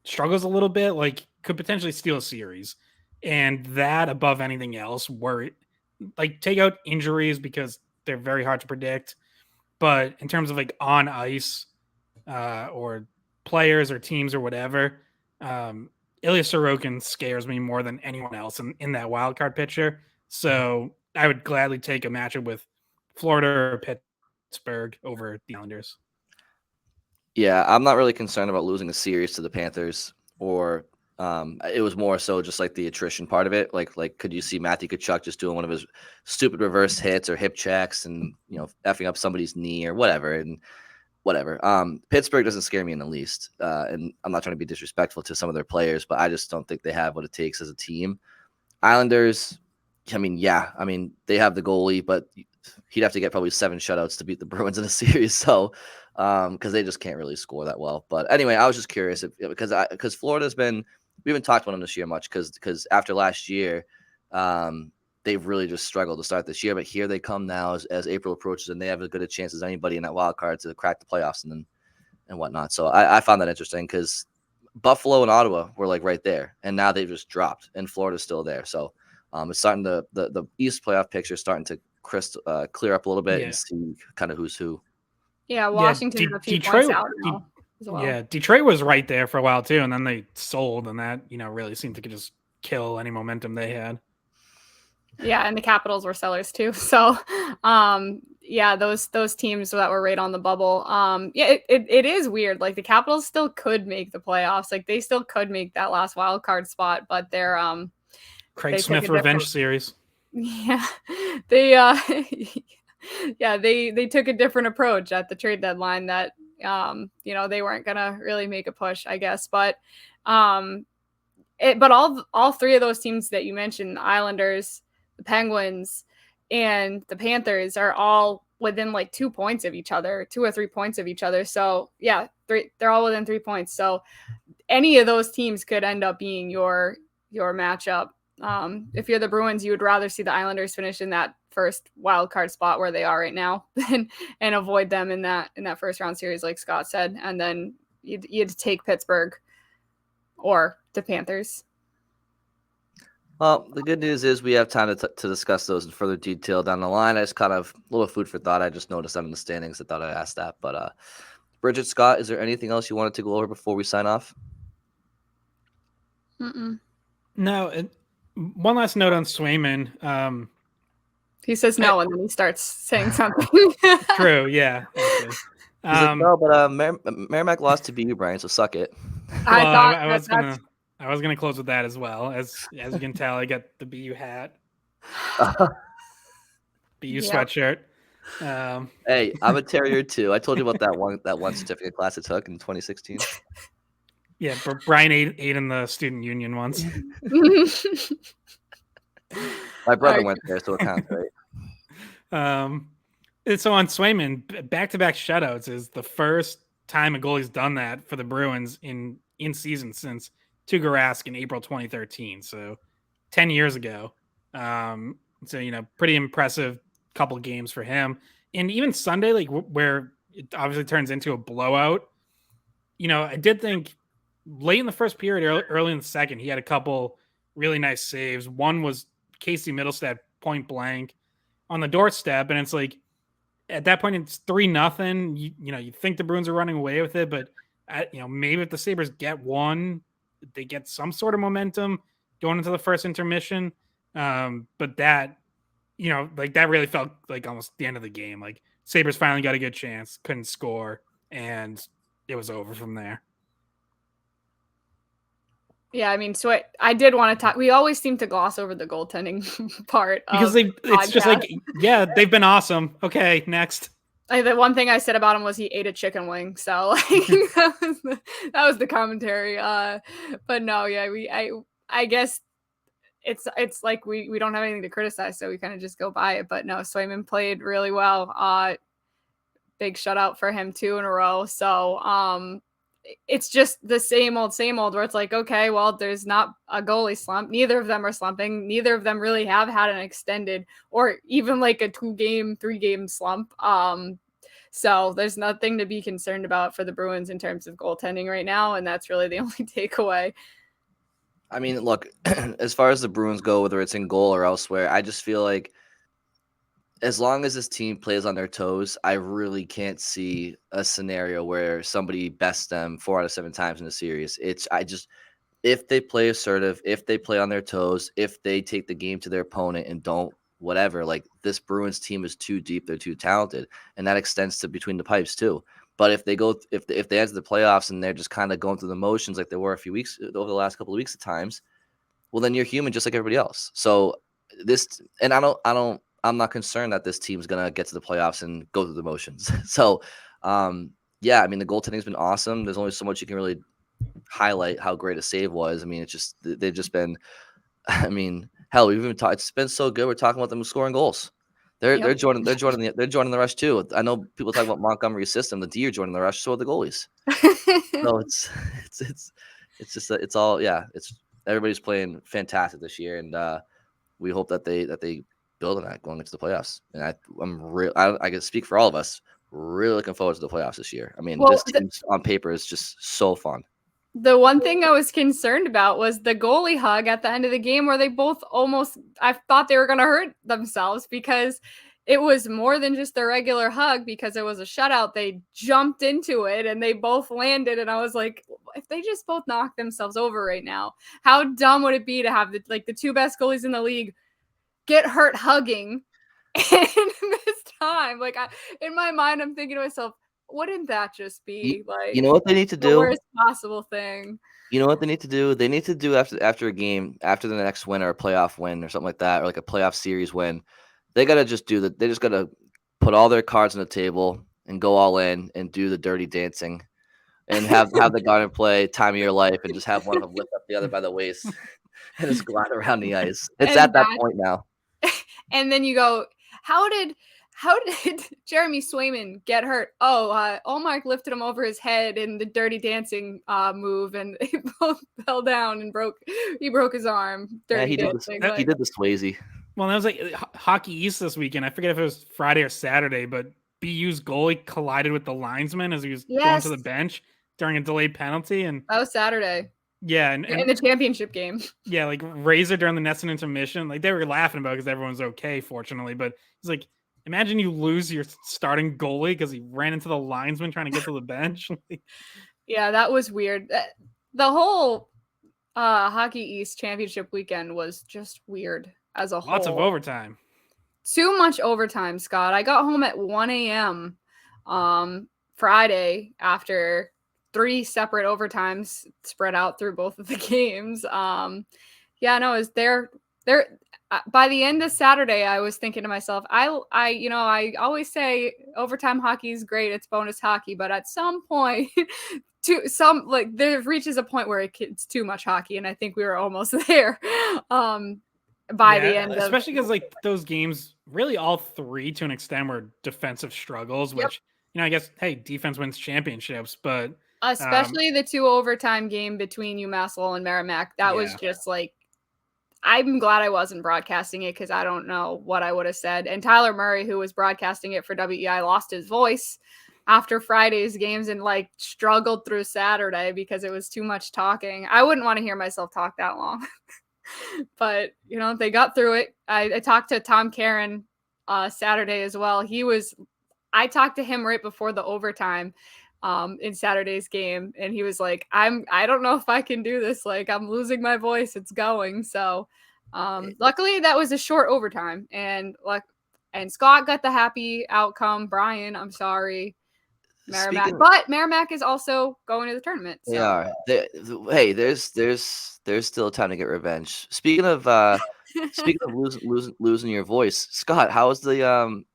struggles a little bit, like could potentially steal a series. And that above anything else, take out injuries because they're very hard to predict. But in terms of like on ice or players or teams or whatever, Ilya Sorokin scares me more than anyone else in that wild card picture. So I would gladly take a matchup with Florida or Pittsburgh over the Islanders. Yeah, I'm not really concerned about losing a series to the Panthers, or it was more so just like the attrition part of it. Like could you see Matthew Tkachuk just doing one of his stupid reverse hits or hip checks and effing up somebody's knee or whatever and whatever. Pittsburgh doesn't scare me in the least, and I'm not trying to be disrespectful to some of their players, but I just don't think they have what it takes as a team. Islanders, I mean, they have the goalie, but he'd have to get probably 7 shutouts to beat the Bruins in a series. So, because they just can't really score that well. But anyway, I was just curious because Florida's been, we haven't talked about them this year much because after last year, they've really just struggled to start this year. But here they come now as April approaches, and they have as good a chance as anybody in that wild card to crack the playoffs and whatnot. So I found that interesting because Buffalo and Ottawa were like right there, and now they've just dropped, and Florida's still there. So it's starting to the East playoff picture is starting to clear up a little bit and see kind of who's who. Yeah, Washington a few points out now as well. Yeah, Detroit was right there for a while too, and then they sold, and that really seemed to just kill any momentum they had. Yeah, and the Capitals were sellers too. So, yeah, those teams that were right on the bubble. Yeah, it is weird. Like the Capitals still could make the playoffs. Like they still could make that last wild card spot, but they're Craig they Smith took a revenge different. series. Yeah, they yeah, they took a different approach at the trade deadline that they weren't gonna really make a push, I guess. But but all three of those teams that you mentioned, the Islanders, the Penguins, and the Panthers are all within like 2 points of each other, 2 or 3 points of each other. So yeah, they're all within 3 points. So any of those teams could end up being your matchup. If you're the Bruins, you would rather see the Islanders finish in that first wild card spot where they are right now and avoid them in that first round series, like Scott said, and then you'd take Pittsburgh or the Panthers. Well, the good news is we have time to discuss those in further detail down the line. I just kind of a little food for thought. I just noticed that in the standings. I thought I'd ask that. But Bridget, Scott, is there anything else you wanted to go over before we sign off? No. One last note on Swayman. He says no, and then he starts saying something. True, yeah. Okay. He's like, no, but Merrimack lost to BU, Brian, so suck it. I was gonna close with that as well. As you can tell, I got the BU hat, BU sweatshirt. Hey, I'm a Terrier too. I told you about that one certificate class I took in 2016. Yeah, Brian ate in the student union once. My brother went there, so it counts, right? So on Swayman, back-to-back shutouts is the first time a goalie's done that for the Bruins in season since Tuukka Rask in April 2013. So 10 years ago. So pretty impressive couple games for him. And even Sunday, like where it obviously turns into a blowout. I did think late in the first period, early in the second, he had a couple really nice saves. One was Casey Middlestat point blank on the doorstep, and it's like at that point it's 3-0. You think the Bruins are running away with it, but maybe if the Sabres get one, they get some sort of momentum going into the first intermission. But that that really felt like almost the end of the game. Like Sabres finally got a good chance, couldn't score, and it was over from there. Yeah, I mean, so I did want to talk. We always seem to gloss over the goaltending part because it's just like, yeah, they've been awesome. Okay, next. The one thing I said about him was he ate a chicken wing, so that was the commentary. But no, yeah, I guess it's like we don't have anything to criticize, so we kind of just go by it. But no, Swayman played really well. Big shutout for him 2 in a row. So it's just the same old where it's like, okay, well, there's not a goalie slump. Neither of them are slumping. Neither of them really have had an extended or even like a 2-game, 3-game slump. So there's nothing to be concerned about for the Bruins in terms of goaltending right now. And that's really the only takeaway. I mean, look, as far as the Bruins go, whether it's in goal or elsewhere, I just feel like as long as this team plays on their toes, I really can't see a scenario where somebody bests them 4 out of 7 times in a series. If they play assertive, if they play on their toes, if they take the game to their opponent and don't whatever, like this Bruins team is too deep, they're too talented, and that extends to between the pipes too. But if they enter the playoffs and they're just kind of going through the motions like they were over the last couple of weeks at times, well, then you're human just like everybody else. So I'm not concerned that this team's going to get to the playoffs and go through the motions. So, yeah, I mean, the goaltending's been awesome. There's only so much you can really highlight how great a save was. I mean, they've just been, I mean, hell, we've even talked, it's been so good. We're talking about them scoring goals. They're joining the rush too. I know people talk about Montgomery's system. The D are joining the rush, so are the goalies. So it's all, yeah, everybody's playing fantastic this year. And, we hope that they build on that going into the playoffs. And I can speak for all of us, really looking forward to the playoffs this year. I mean, this team on paper is just so fun. The one thing I was concerned about was the goalie hug at the end of the game where they both I thought they were going to hurt themselves because it was more than just a regular hug because it was a shutout. They jumped into it and they both landed. And I was like, if they just both knock themselves over right now, how dumb would it be to have the 2 best goalies in the league get hurt hugging and miss time. Like in my mind, I'm thinking to myself, wouldn't that just be like You know what they need to the do? worst possible thing? You know what they need to do? They need to do after a game, after the next win or a playoff win or something like that, or like a playoff series win. They gotta just do that. They just gotta put all their cards on the table and go all in and do the dirty dancing, and have the garden play "Time of Your Life" and just have one of them lift up the other by the waist and just glide around the ice. It's And at that point now. And then you go, how did Jeremy Swayman get hurt? Oh, Olmark lifted him over his head in the dirty dancing move, and he both fell down and broke his arm. Dirty dancing. He did the Swayze. Well, that was like Hockey East this weekend. I forget if it was Friday or Saturday, but BU's goalie collided with the linesman as he was going to the bench during a delayed penalty. And that was Saturday. Yeah, and in the championship game. Yeah, like Razor during the Nesson intermission, like they were laughing about it because everyone's okay, fortunately. But it's like, imagine you lose your starting goalie because he ran into the linesman trying to get to the bench. Yeah, that was weird. The whole Hockey East championship weekend was just weird as a whole. Lots of overtime. Too much overtime, Scott. I got home at 1 a.m. Friday after 3 separate overtimes spread out through both of the games. Yeah, no, it was there. By the end of Saturday, I was thinking to myself, I always say overtime hockey is great. It's bonus hockey, but at some point, there reaches a point where it's too much hockey, and I think we were almost there. By the end, especially because like those games, really all 3 to an extent were defensive struggles, which I guess defense wins championships, but. Especially the 2 overtime game between UMass Lowell and Merrimack. That was just like, I'm glad I wasn't broadcasting it because I don't know what I would have said. And Tyler Murray, who was broadcasting it for WEI, lost his voice after Friday's games and like struggled through Saturday because it was too much talking. I wouldn't want to hear myself talk that long. But, they got through it. I talked to Tom Karen Saturday as well. I talked to him right before the overtime in Saturday's game, and he was like, I don't know if I can do this, like I'm losing my voice, it's going. So luckily that was a short overtime, and Scott got the happy outcome. Brian, I'm sorry, Merrimack, but Merrimack is also going to the tournament. So. They are. Hey, there's still time to get revenge. Speaking of losing your voice, Scott, how was the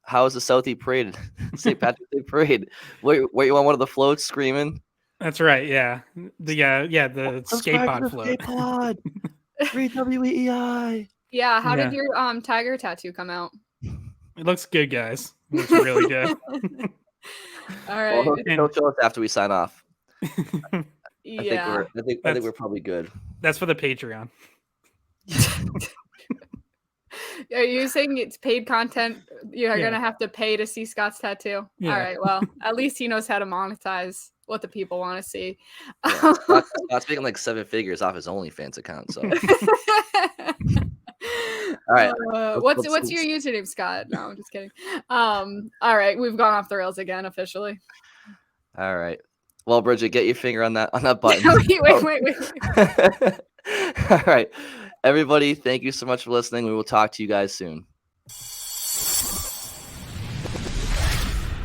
Southie parade, St. Patrick's Day parade? Where you on one of the floats screaming? That's right. Yeah, the skate pod float. Skate pod. Free WEI. Yeah. How did your tiger tattoo come out? It looks good, guys. It looks really good. All right. Well, he'll show us after we sign off. Yeah. I think we're probably good. That's for the Patreon. Are you saying it's paid content? You're going to have to pay to see Scott's tattoo? Yeah. All right. Well, at least he knows how to monetize what the people want to see. Yeah, Scott's making like 7 figures off his OnlyFans account. So. All right. What's your username, Scott? No, I'm just kidding. All right. We've gone off the rails again, officially. All right. Well, Bridget, get your finger on that button. wait. All right. Everybody, thank you so much for listening. We will talk to you guys soon.